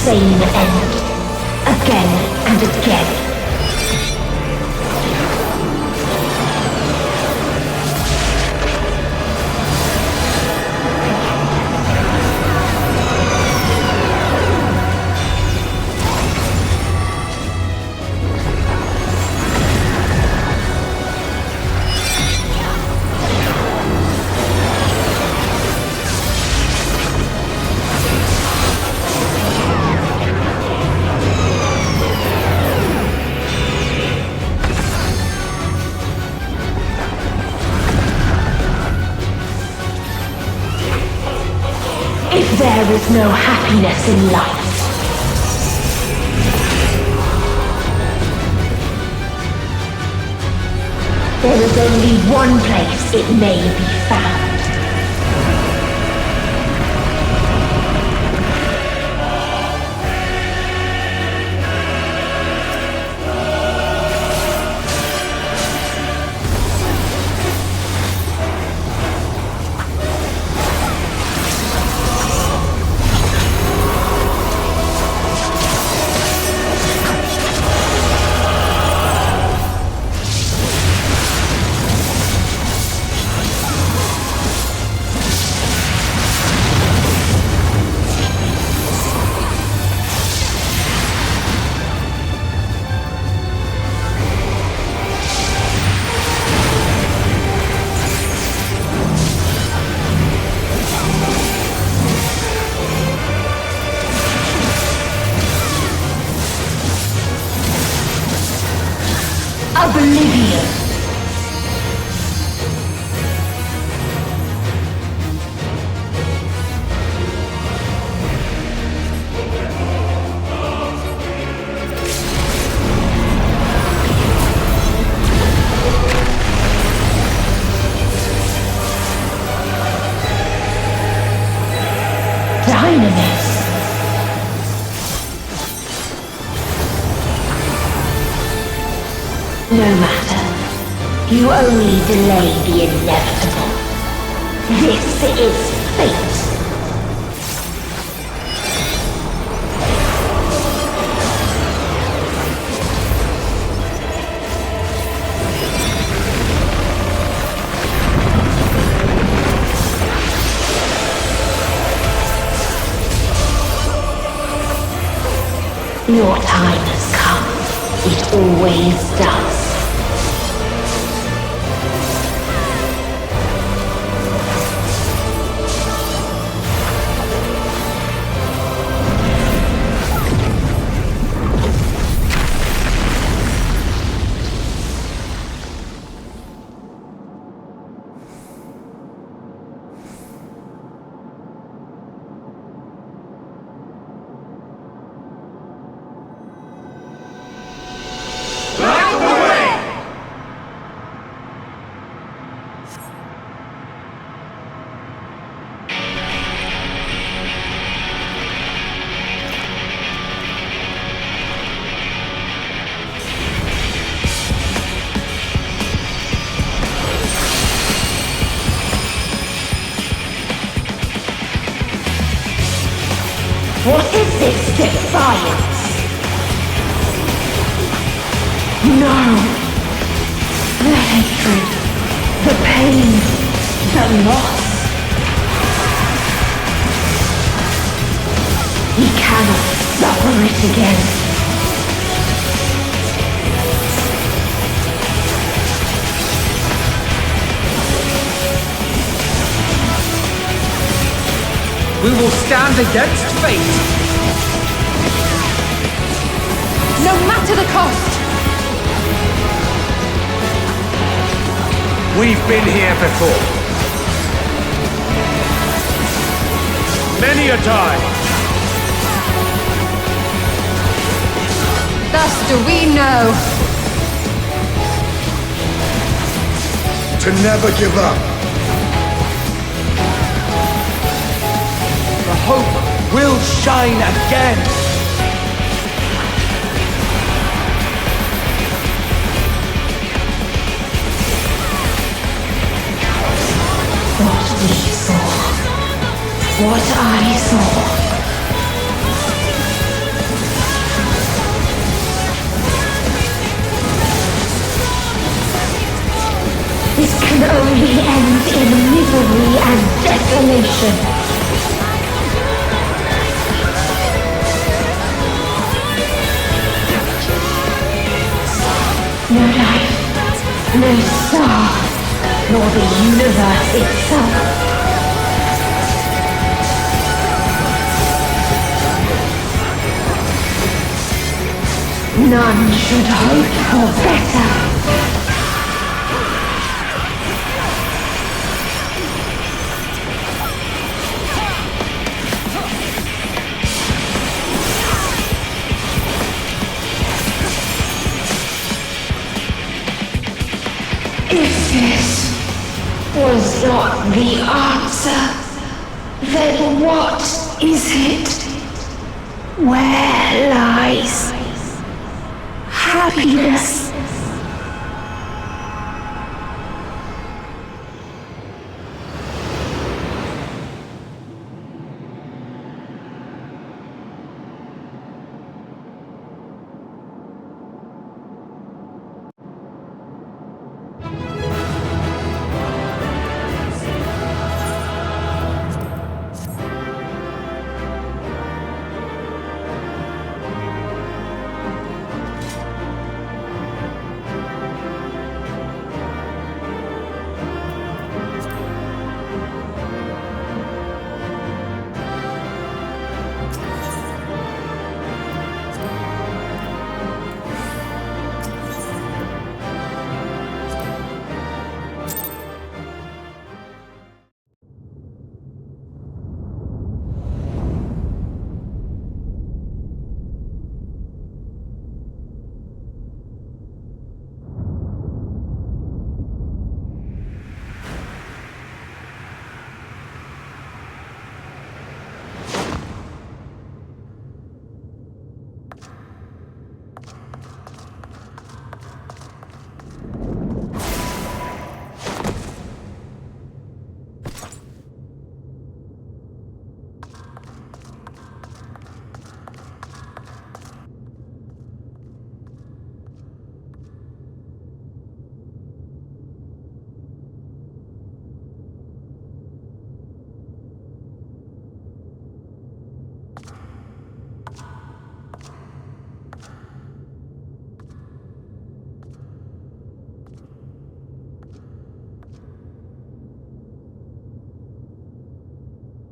Same end, again and again. If there is no happiness in life, there is only one place it may be found. Oblivion. Dynamis. No matter. You only delay the inevitable. This is fate. Your time has come. It always does. What is this defiance? No! The hatred, the pain, the loss. He cannot suffer it again. We will stand against fate! No matter the cost! We've been here before. Many a time. Thus do we know. To never give up. The hope will shine again. What we saw. What I saw. This can only end in misery and desolation. No life, no star, nor the universe itself. None should hope for better. If this was not the answer, then what is it? Where lies happiness?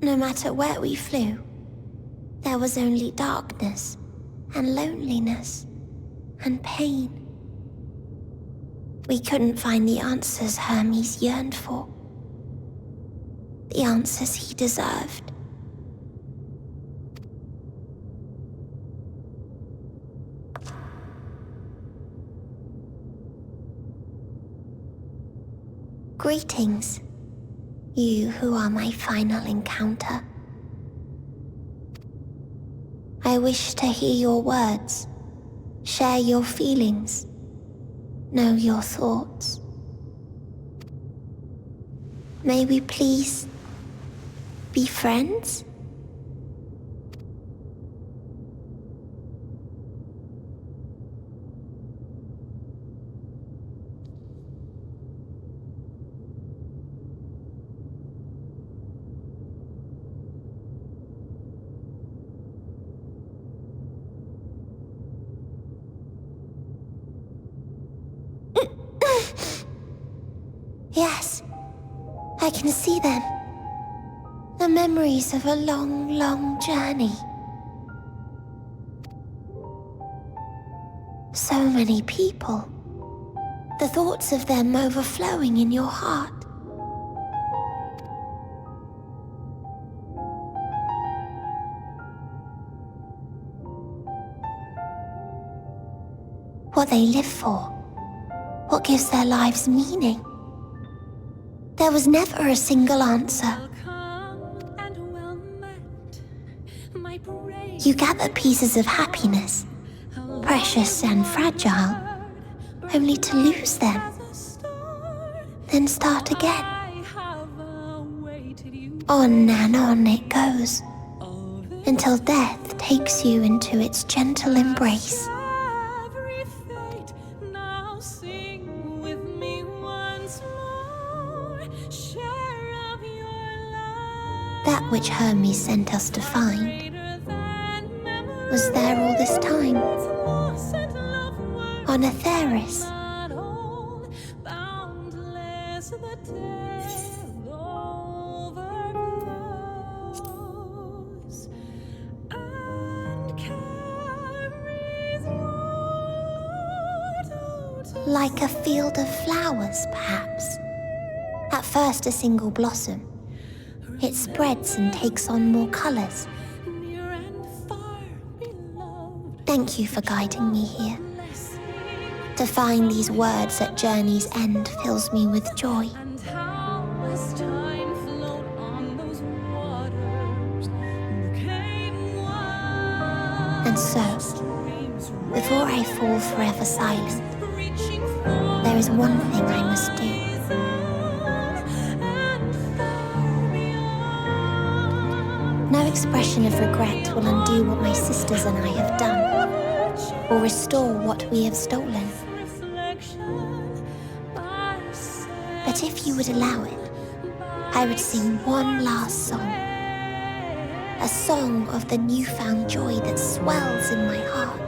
No matter where we flew, there was only darkness and loneliness and pain. We couldn't find the answers Hermes yearned for, the answers he deserved. Greetings, you who are my final encounter. I wish to hear your words, share your feelings, know your thoughts. May we please be friends? Yes, I can see them. The memories of a long, long journey. So many people. The thoughts of them overflowing in your heart. What they live for. What gives their lives meaning. There was never a single answer. You gather pieces of happiness, precious and fragile, only to lose them, then start again. On and on it goes, until death takes you into its gentle embrace. That which Hermes sent us to find was there all this time, on Aetheris. Like a field of flowers, perhaps. At first a single blossom. It spreads and takes on more colors. Thank you for guiding me here. To find these words at journey's end fills me with joy. And so, before I fall forever silent, there is one thing I must do. No expression of regret will undo what my sisters and I have done, or restore what we have stolen. But if you would allow it, I would sing one last song. A song of the newfound joy that swells in my heart.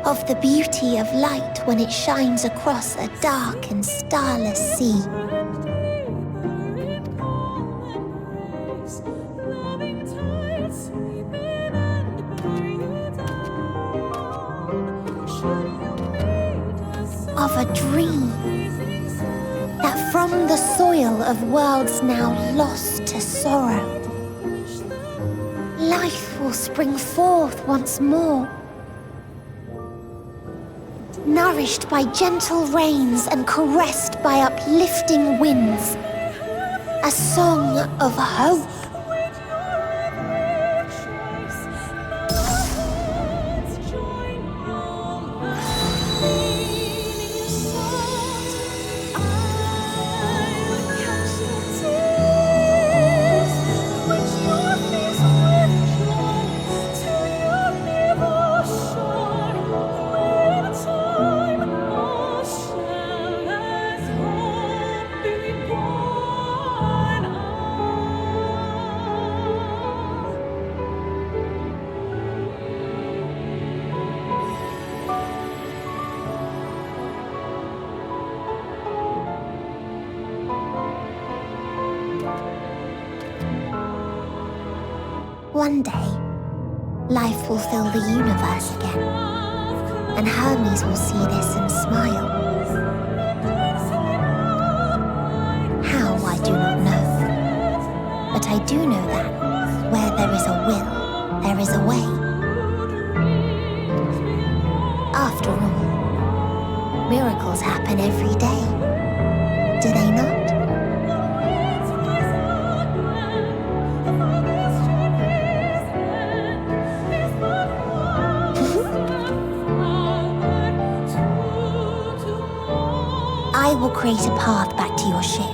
Of the beauty of light when it shines across a dark and starless sea. Of a dream that from the soil of worlds now lost to sorrow, life will spring forth once more, nourished by gentle rains and caressed by uplifting winds, a song of hope. One day, life will fill the universe again, and Hermes will see this and smile. How, I do not know, but I do know that where there is a will, there is a way. After all, miracles happen every day, do they not? I will create a path back to your ship,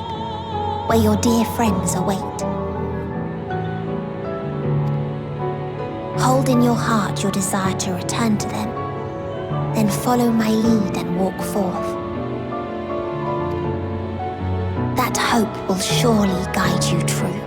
where your dear friends await. Hold in your heart your desire to return to them, then follow my lead and walk forth. That hope will surely guide you true.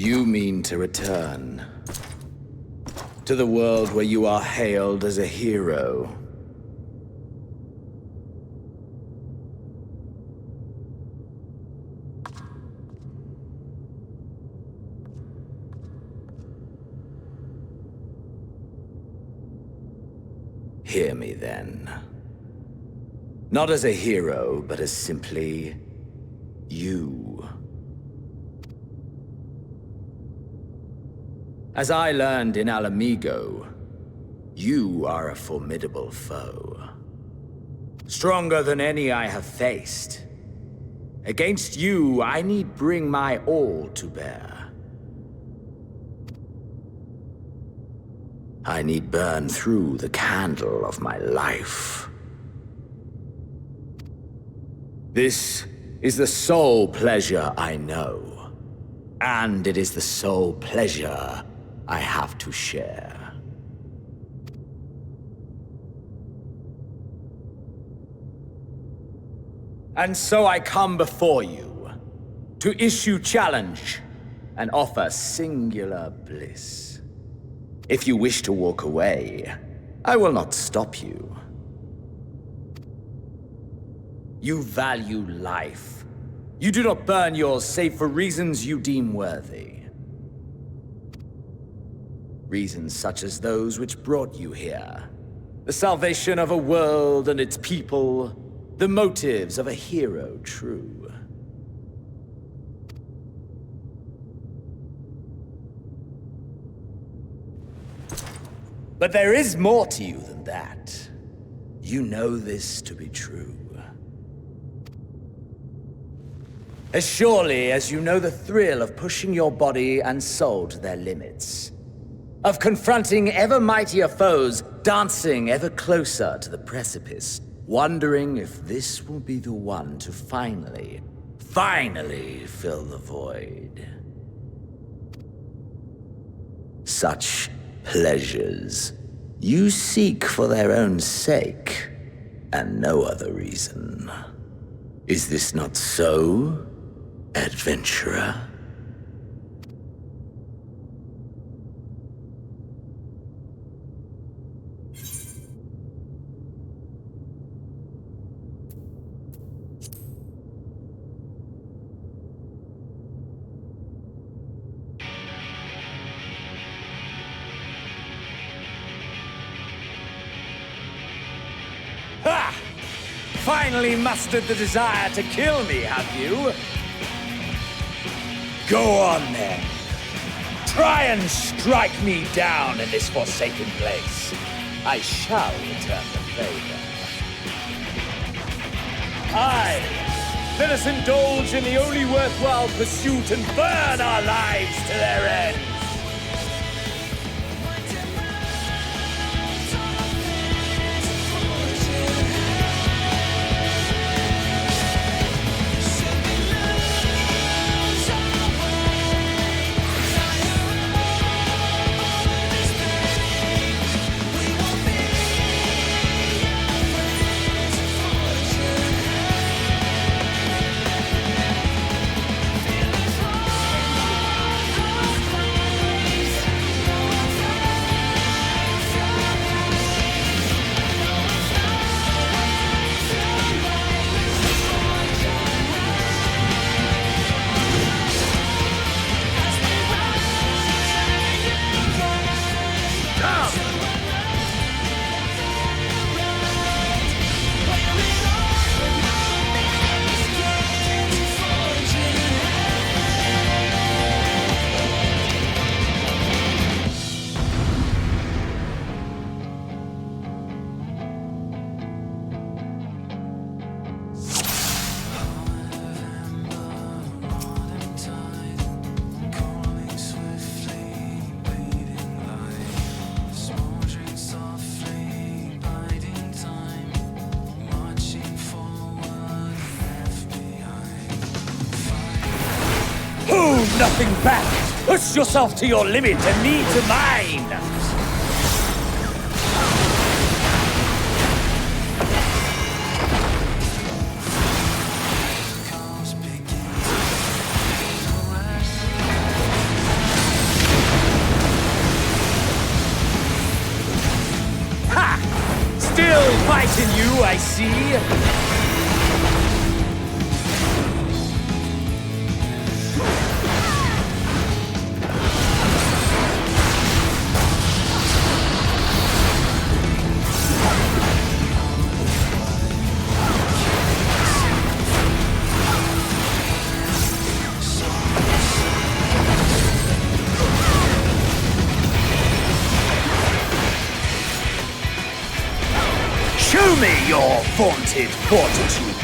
You mean to return to the world where you are hailed as a hero. Hear me then. Not as a hero, but as simply you. As I learned in Alamigo, you are a formidable foe. Stronger than any I have faced. Against you, I need bring my all to bear. I need burn through the candle of my life. This is the sole pleasure I know, and it is the sole pleasure I have to share. And so I come before you to issue challenge and offer singular bliss. If you wish to walk away, I will not stop you. You value life. You do not burn yours save for reasons you deem worthy. Reasons such as those which brought you here. The salvation of a world and its people. The motives of a hero true. But there is more to you than that. You know this to be true. As surely as you know the thrill of pushing your body and soul to their limits. Of confronting ever mightier foes, dancing ever closer to the precipice, wondering if this will be the one to finally fill the void. Such pleasures you seek for their own sake, and no other reason. Is this not so, adventurer? Finally mustered the desire to kill me, have you? Go on then. Try and strike me down in this forsaken place. I shall return the favor. Aye, let us indulge in the only worthwhile pursuit and burn our lives to their end. Nothing back! Push yourself to your limit and me to mine! Still fighting you, I see. Show me your vaunted fortitude.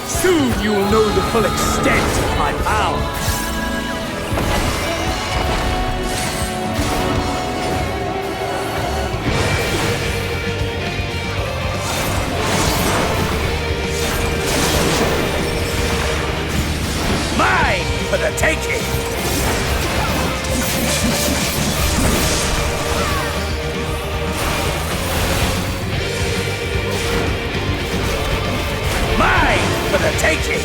Soon you will know the full extent of my power. For the taking! Mine for the taking!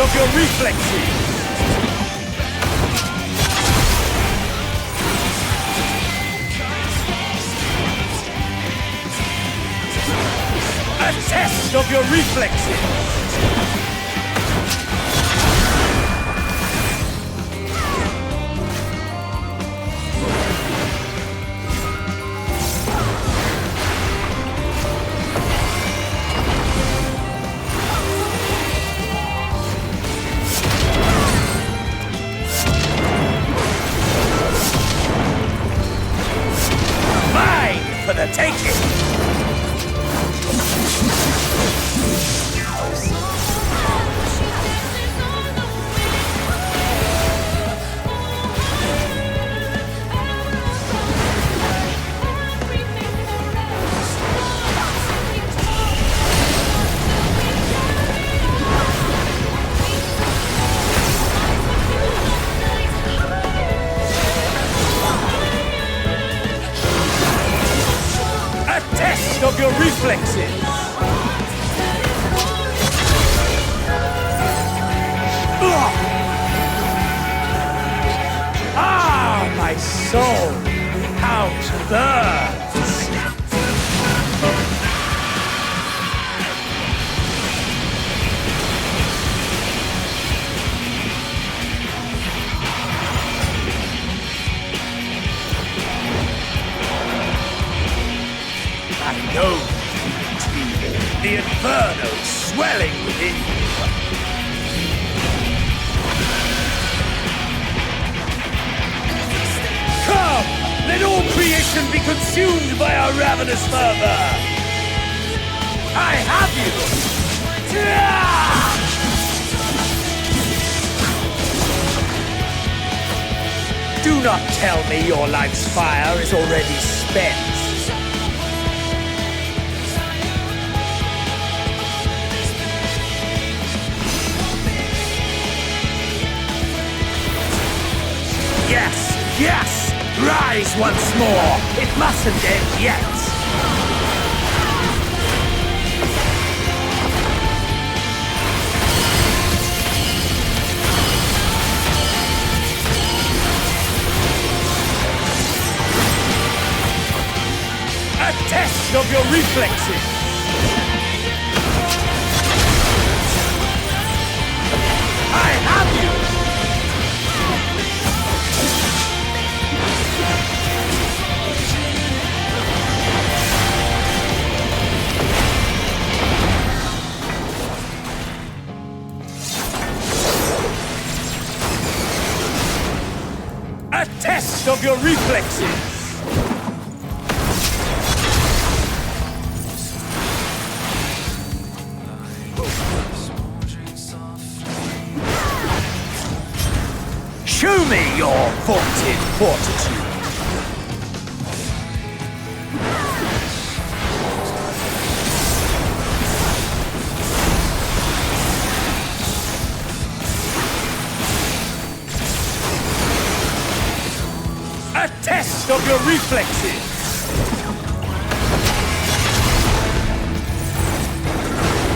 Of your reflexes! A test of your reflexes! For the taking! Of your reflexes! Ah, my soul! How it burns! I know the inferno swelling within you. Come, let all creation be consumed by our ravenous fervor. I have you. Do not tell me your life's fire is already spent. Yes, yes! Rise once more! It mustn't end yet! A test of your reflexes! I have you! A test of your reflexes! vaunted fortitude. A test of your reflexes!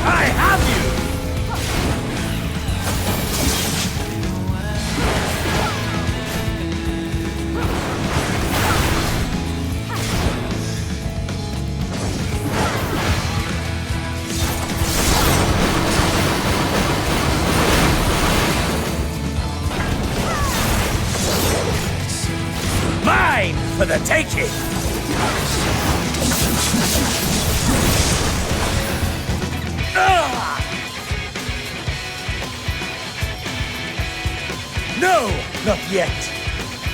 I have you! Mine for the taking! No, not yet.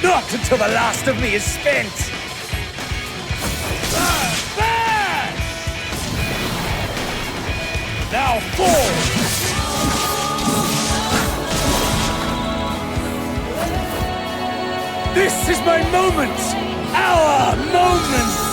Not until the last of me is spent. Burn! Now fall! This is my moment! Our moment!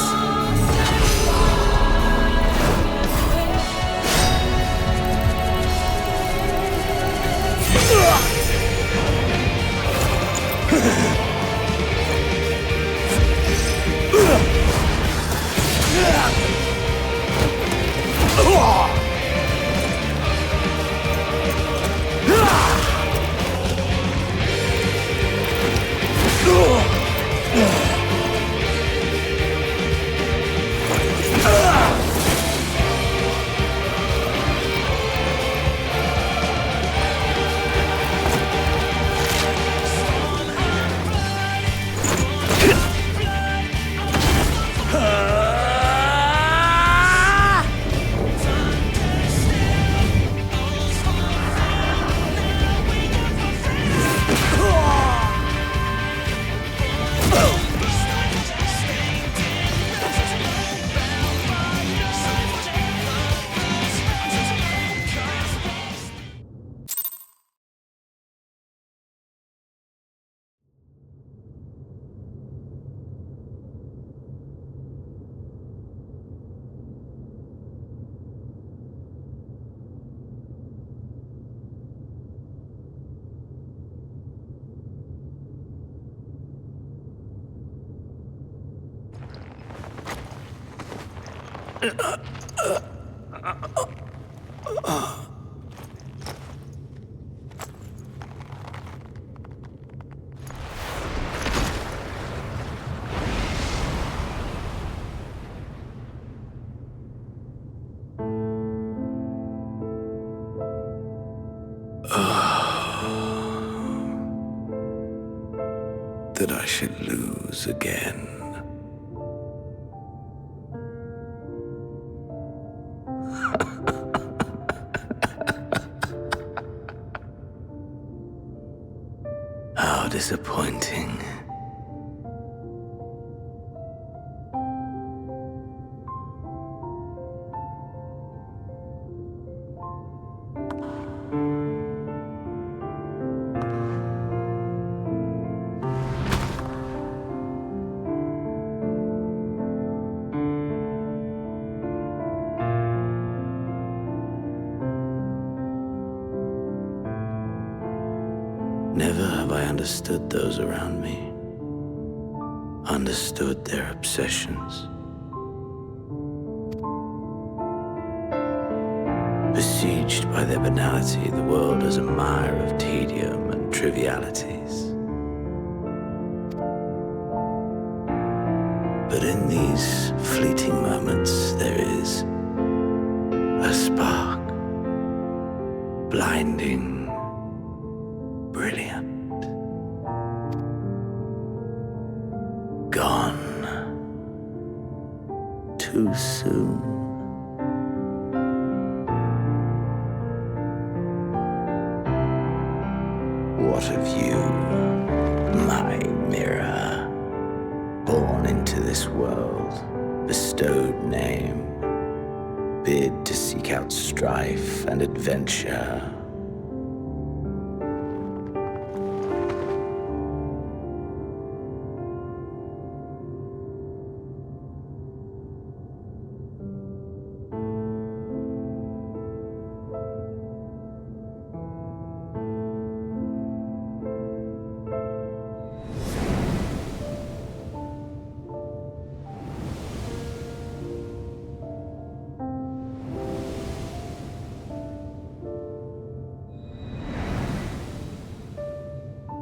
That I should lose again. How disappointing. Never have I understood those around me, understood their obsessions. Besieged by their banality, the world is a mire of tedium and trivialities. But in these fleeting moments, there is a spark, blinding, brilliant. Gone too soon. What of you, my mirror? Born into this world, bestowed name, bid to seek out strife and adventure.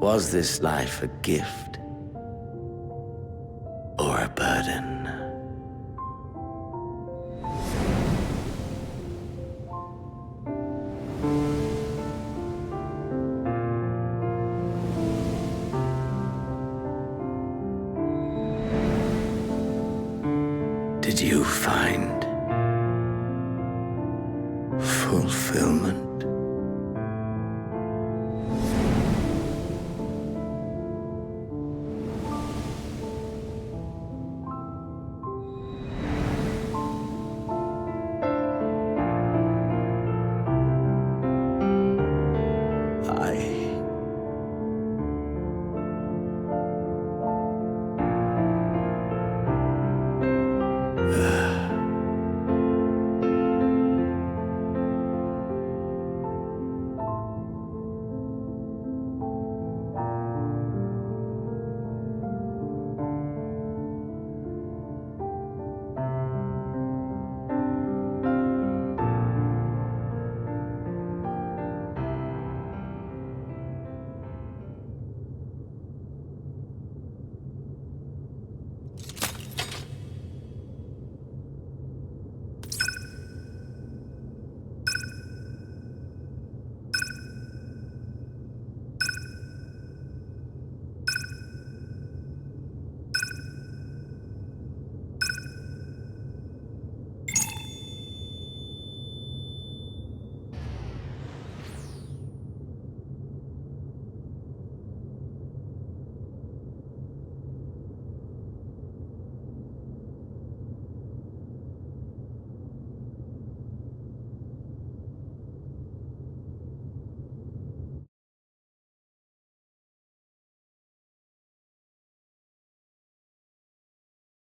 Was this life a gift or a burden? Did you find fulfillment?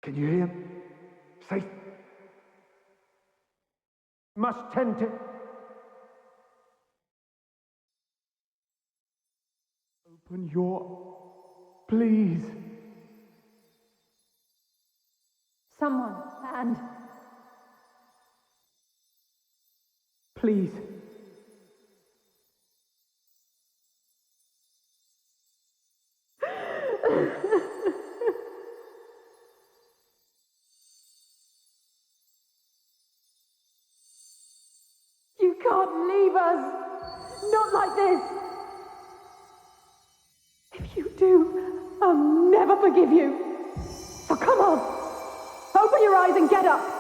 Can you hear him? Safe. Must tend to... Open your... Please. Someone, and... Please. You can't leave us! Not like this! If you do, I'll never forgive you! So come on! Open your eyes and get up!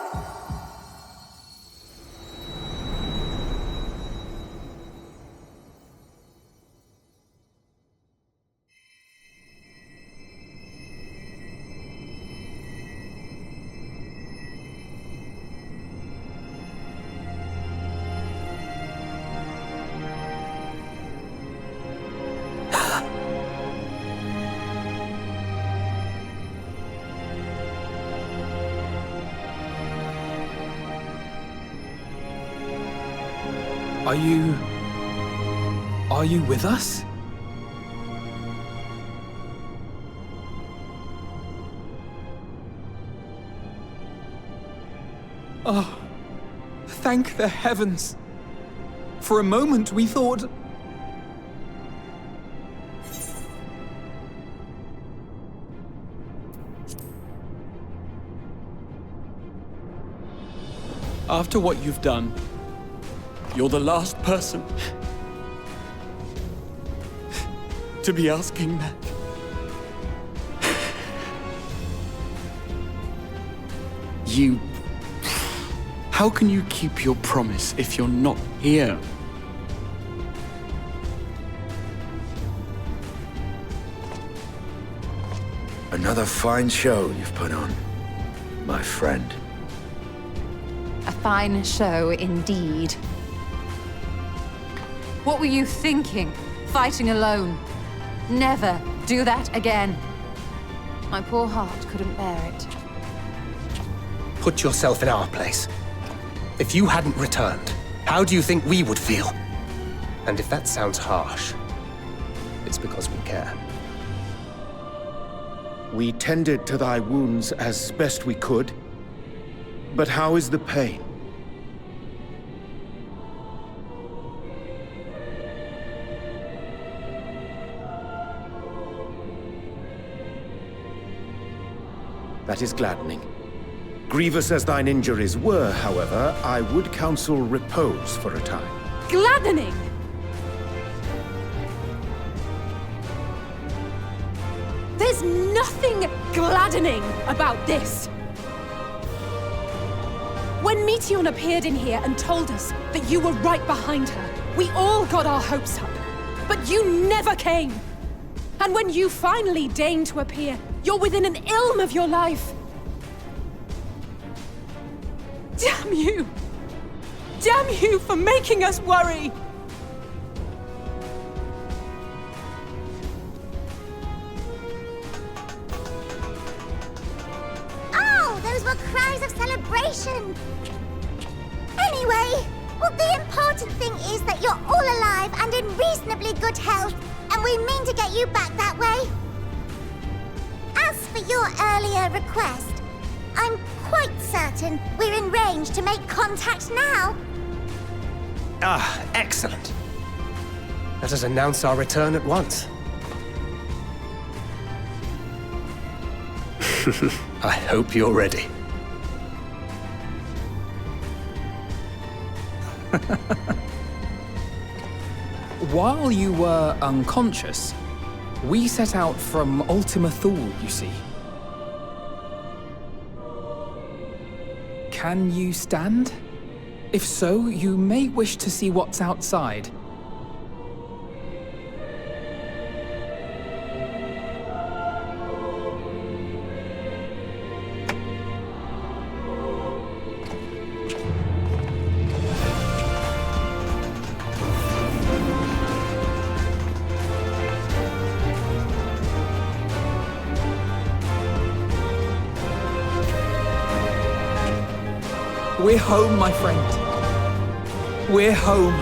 Are you with us? Oh, thank the heavens. For a moment we thought... After what you've done, you're the last person to be asking that. You... How can you keep your promise if you're not here? Another fine show you've put on, my friend. A fine show indeed. What were you thinking, fighting alone? Never do that again. My poor heart couldn't bear it. Put yourself in our place. If you hadn't returned, how do you think we would feel? And if that sounds harsh, it's because we care. We tended to thy wounds as best we could, but how is the pain? That is gladdening. Grievous as thine injuries were, however, I would counsel repose for a time. Gladdening! There's nothing gladdening about this! When Meteion appeared in here and told us that you were right behind her, we all got our hopes up. But you never came! And when you finally deign to appear, you're within an ilm of your life! Damn you! Damn you for making us worry! Oh, those were cries of celebration! Anyway, well, the important thing is that you're all alive and in reasonably good health, and we mean to get you back that way. As for your earlier request, I'm quite certain we're in range to make contact now. Ah, excellent. Let us announce our return at once. I hope you're ready. While you were unconscious, we set out from Ultima Thule, you see. Can you stand? If so, you may wish to see what's outside. We're home, my friend. We're home.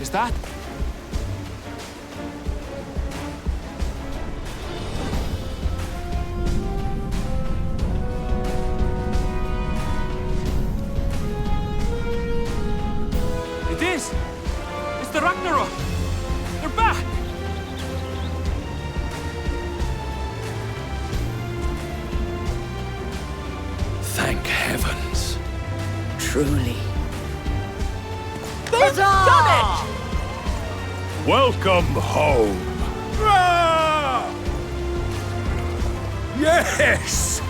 Is that? It is! It's the Ragnarok! They're back! Thank heavens. Truly. They've done it! Welcome home. Yes!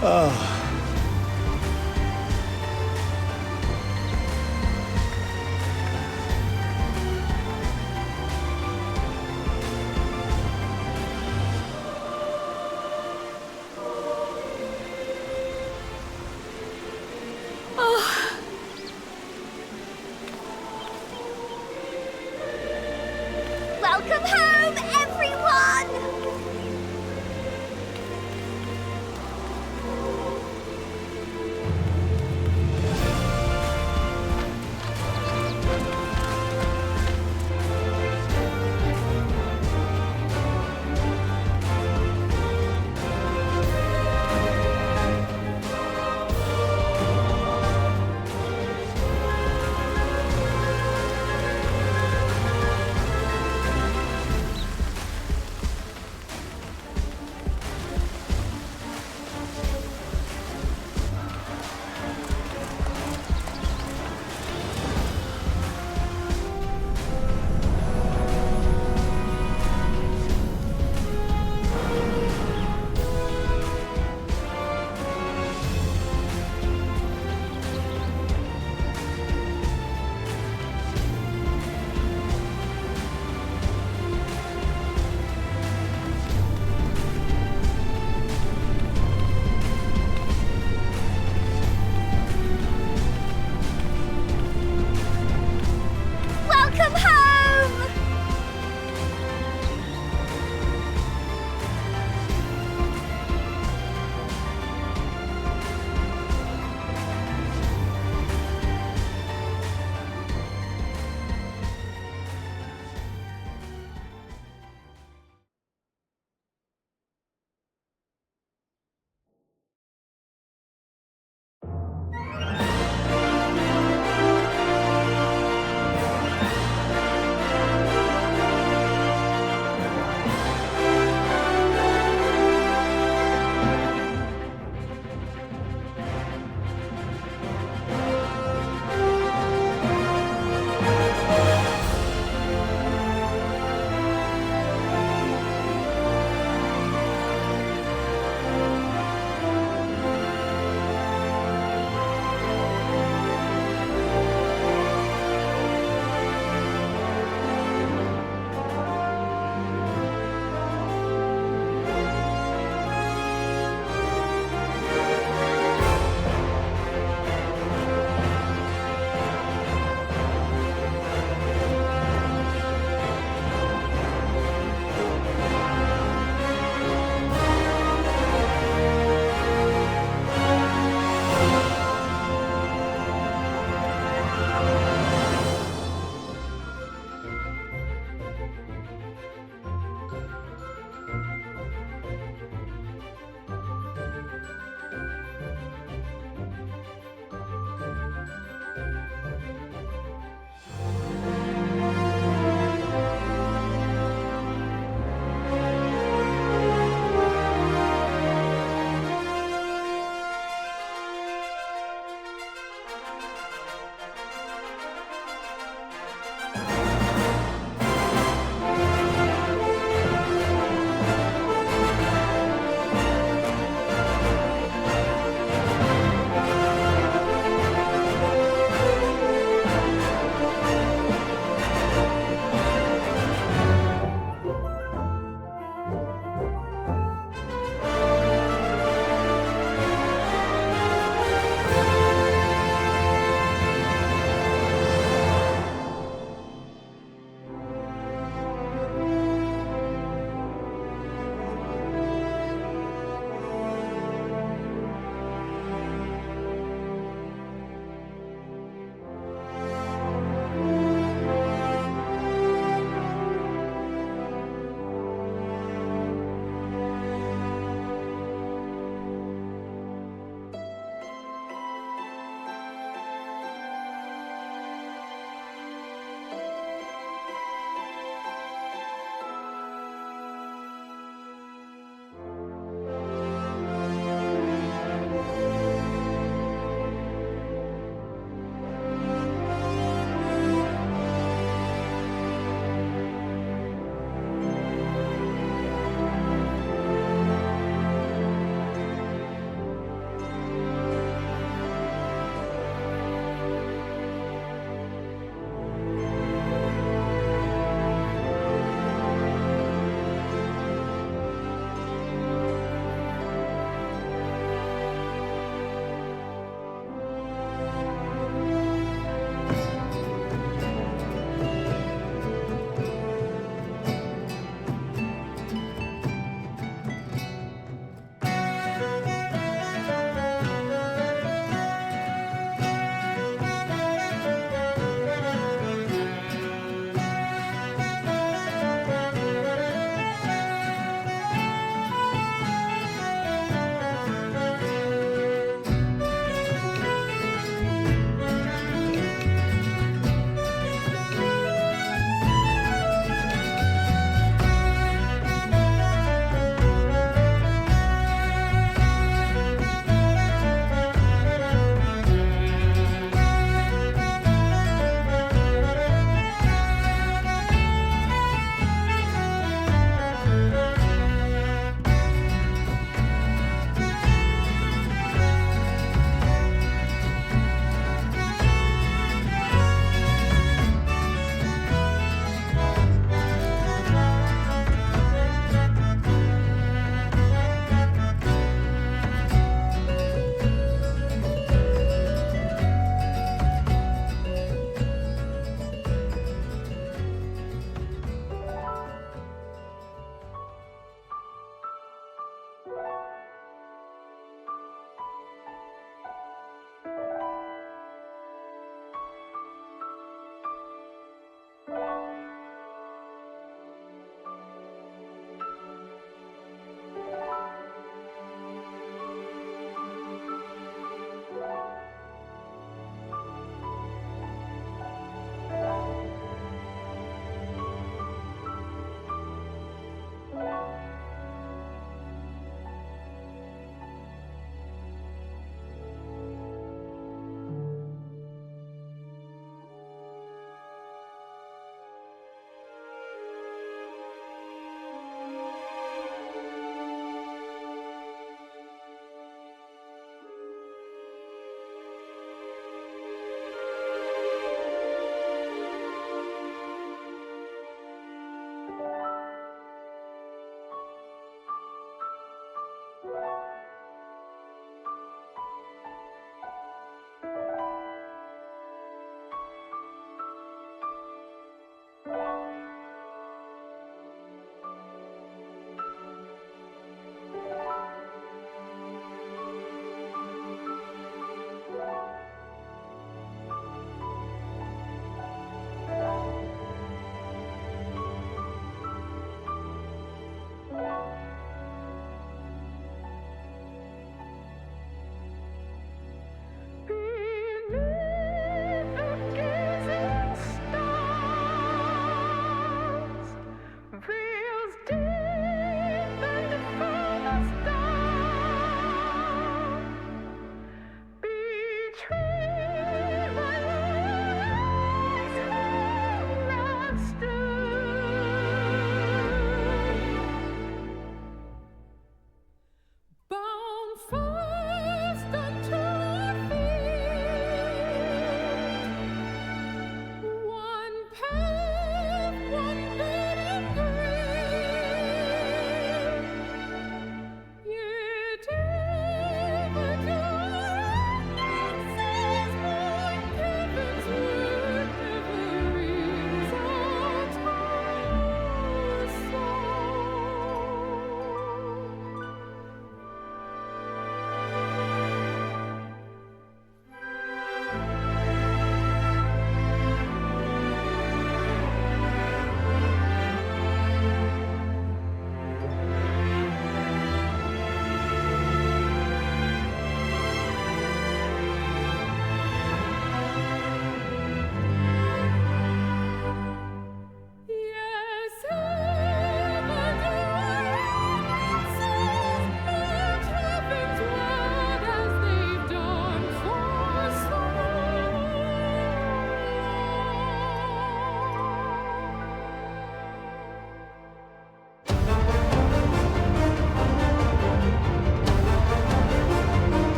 Oh.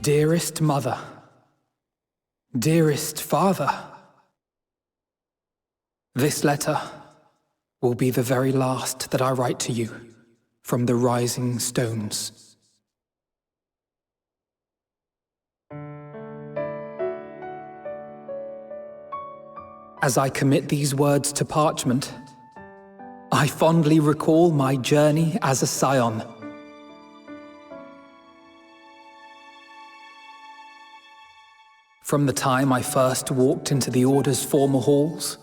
Dearest Mother, dearest Father, this letter will be the very last that I write to you from the Rising Stones. As I commit these words to parchment, I fondly recall my journey as a scion. From the time I first walked into the Order's former halls,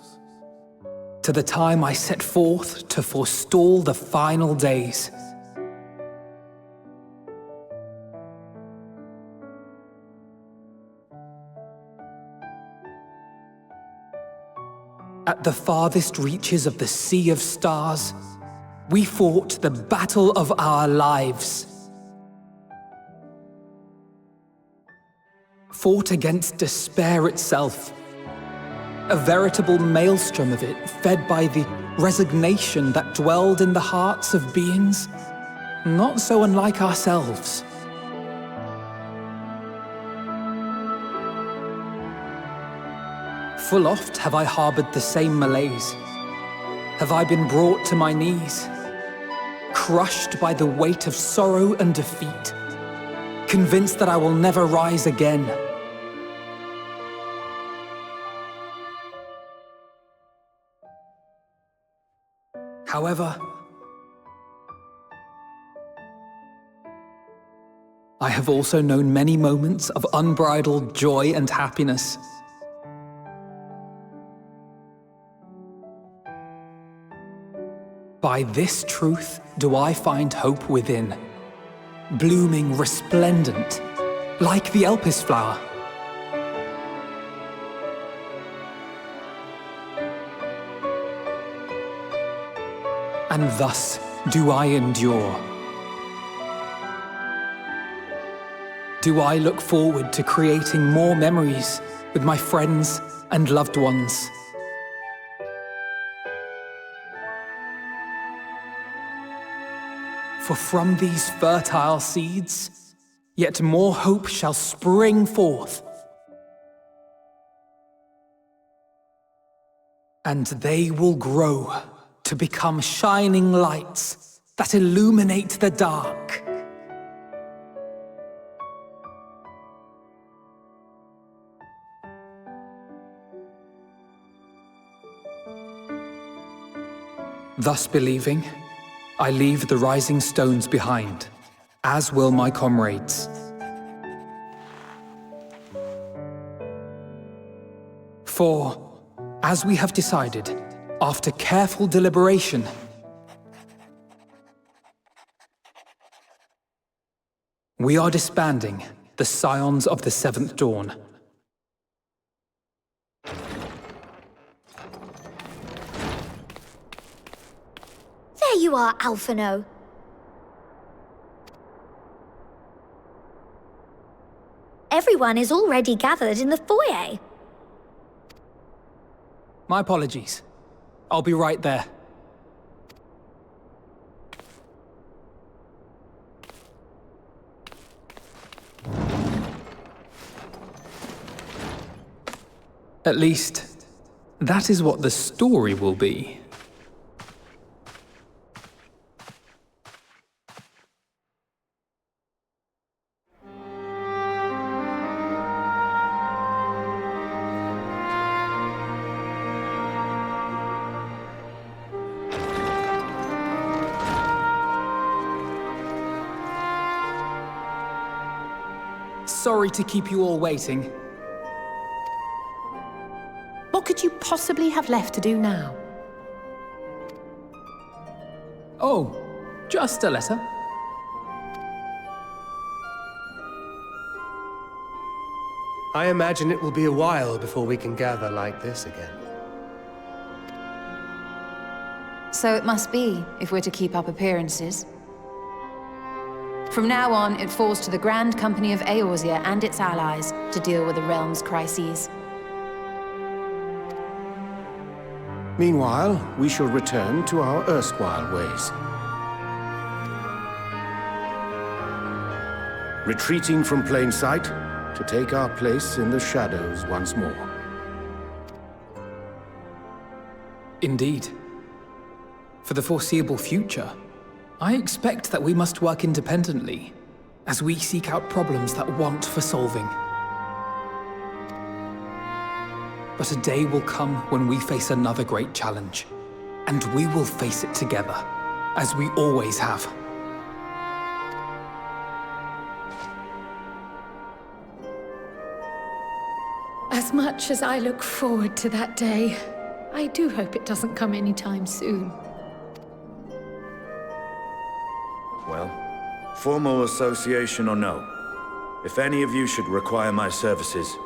to the time I set forth to forestall the final days. At the farthest reaches of the Sea of Stars, we fought the battle of our lives. Fought against despair itself, a veritable maelstrom of it fed by the resignation that dwelled in the hearts of beings not so unlike ourselves. Full oft have I harbored the same malaise. Have I been brought to my knees, crushed by the weight of sorrow and defeat, convinced that I will never rise again. However, I have also known many moments of unbridled joy and happiness. By this truth do I find hope within, blooming resplendent, like the Elpis flower. And thus do I endure. Do I look forward to creating more memories with my friends and loved ones. For from these fertile seeds, yet more hope shall spring forth. And they will grow to become shining lights that illuminate the dark. Thus believing, I leave the rising stones behind, as will my comrades. For, as we have decided, after careful deliberation, we are disbanding the Scions of the Seventh Dawn. There you are, Alphino. Everyone is already gathered in the foyer. My apologies. I'll be right there. At least, that is what the story will be. Sorry to keep you all waiting. What could you possibly have left to do now? Oh, just a letter. I imagine it will be a while before we can gather like this again. So it must be, if we're to keep up appearances. From now on, it falls to the Grand Company of Eorzea and its allies to deal with the realm's crises. Meanwhile, we shall return to our erstwhile ways. retreating from plain sight to take our place in the shadows once more. Indeed. For the foreseeable future, I expect that we must work independently as we seek out problems that want for solving. But a day will come when we face another great challenge, and we will face it together, as we always have. As much as I look forward to that day, I do hope it doesn't come anytime soon. Well, formal association or no, if any of you should require my services,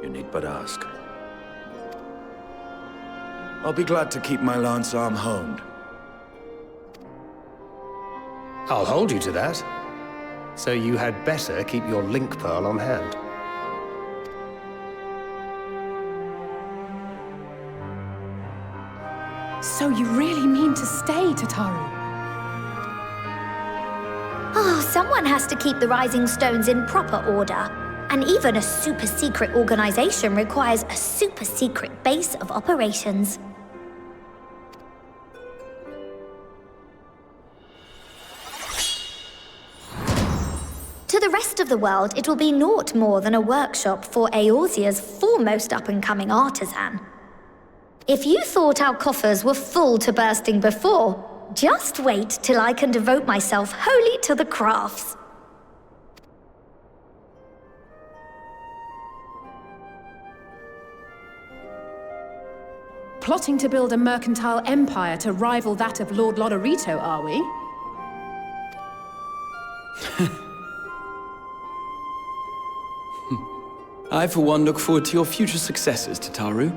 you need but ask. I'll be glad to keep my lance arm honed. I'll hold you to that. So you had better keep your link pearl on hand. So you really mean to stay, Tataru? Oh, someone has to keep the Rising Stones in proper order. And even a super-secret organization requires a super-secret base of operations. To the rest of the world, it will be naught more than a workshop for Eorzea's foremost up-and-coming artisan. If you thought our coffers were full to bursting before, just wait till I can devote myself wholly to the crafts. Plotting to build a mercantile empire to rival that of Lord Lodorito, are we? I, for one, look forward to your future successes, Tataru.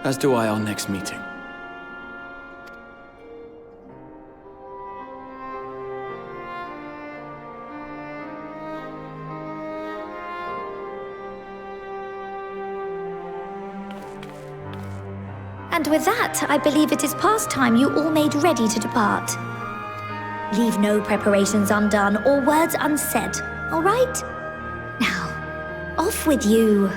As do I our next meeting. And with that, I believe it is past time you all made ready to depart. Leave no preparations undone or words unsaid, all right? Now, off with you.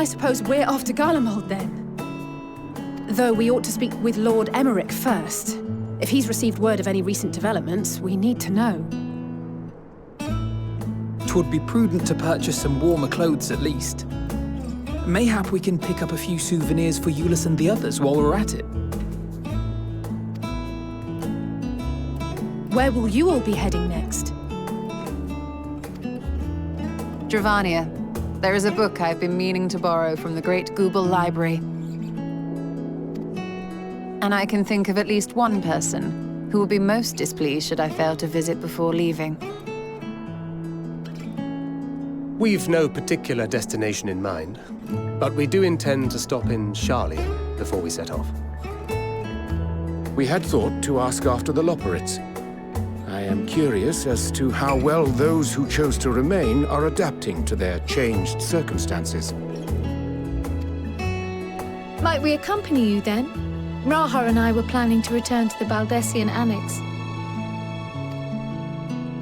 I suppose we're off to Garlemald then. Though we ought to speak with Lord Emmerich first. If he's received word of any recent developments, we need to know. 'Twould be prudent to purchase some warmer clothes at least. Mayhap we can pick up a few souvenirs for Euless and the others while we're at it. Where will you all be heading next? Dravania. There is a book I've been meaning to borrow from the Great Google Library. And I can think of at least one person who will be most displeased should I fail to visit before leaving. We've no particular destination in mind, but we do intend to stop in Charlie before we set off. We had thought to ask after the Loporrits. I am curious as to how well those who chose to remain are adapting to their changed circumstances. Might we accompany you then? Raha and I were planning to return to the Baldessian Annex.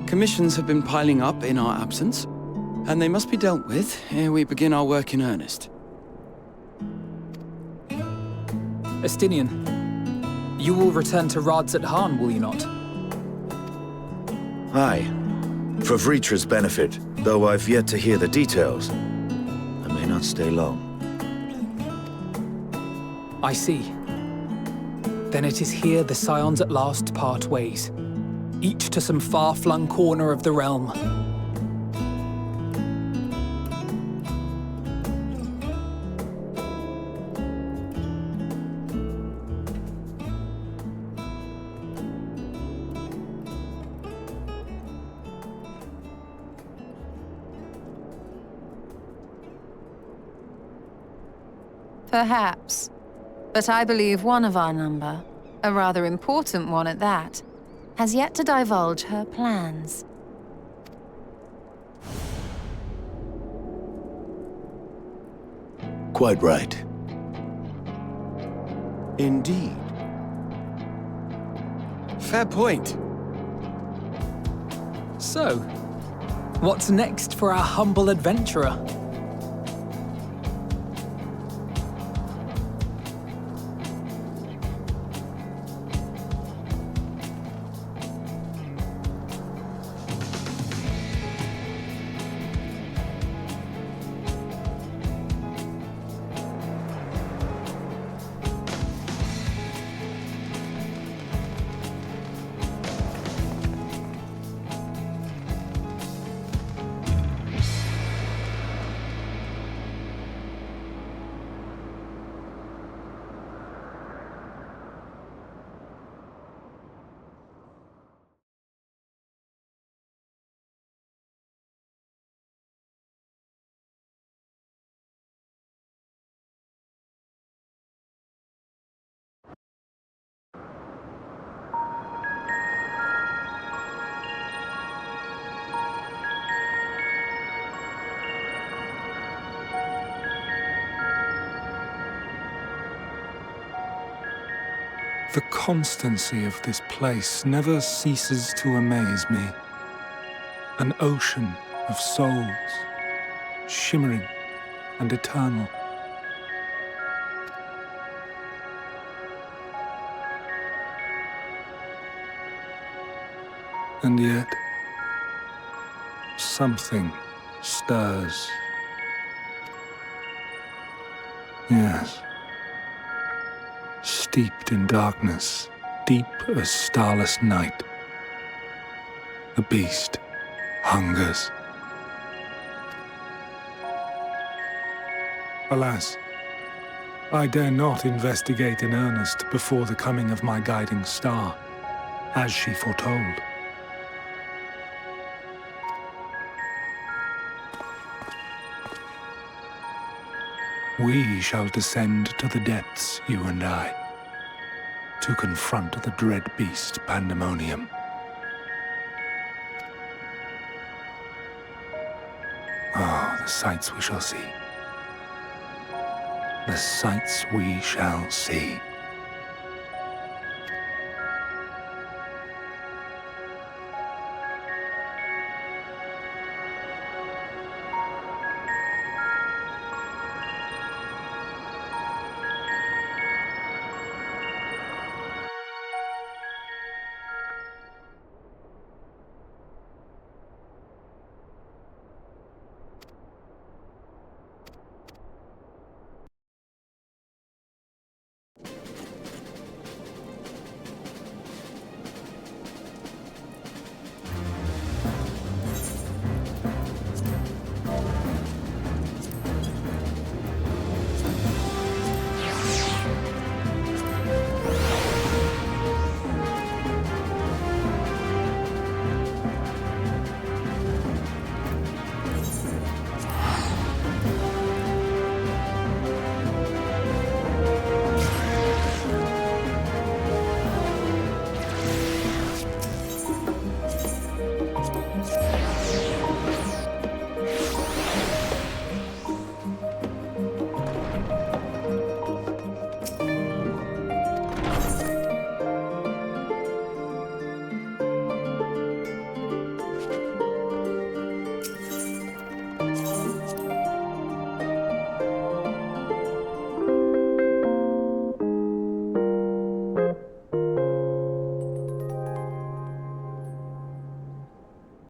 Commissions have been piling up in our absence, and they must be dealt with ere we begin our work in earnest. Estinian, you will return to Rads at Han, will you not? Aye. For Vritra's benefit, though I've yet to hear the details. I may not stay long. I see. Then it is here the Scions at last part ways, each to some far-flung corner of the realm. Perhaps. But I believe one of our number, a rather important one at that, has yet to divulge her plans. Quite right. Indeed. Fair point. So, what's next for our humble adventurer? The constancy of this place never ceases to amaze me. An ocean of souls, shimmering and eternal. And yet, something stirs. Yes. Steeped in darkness, deep as starless night. The beast hungers. Alas, I dare not investigate in earnest before the coming of my guiding star, as she foretold. We shall descend to the depths, you and I, to confront the dread beast Pandemonium. Oh, the sights we shall see. The sights we shall see.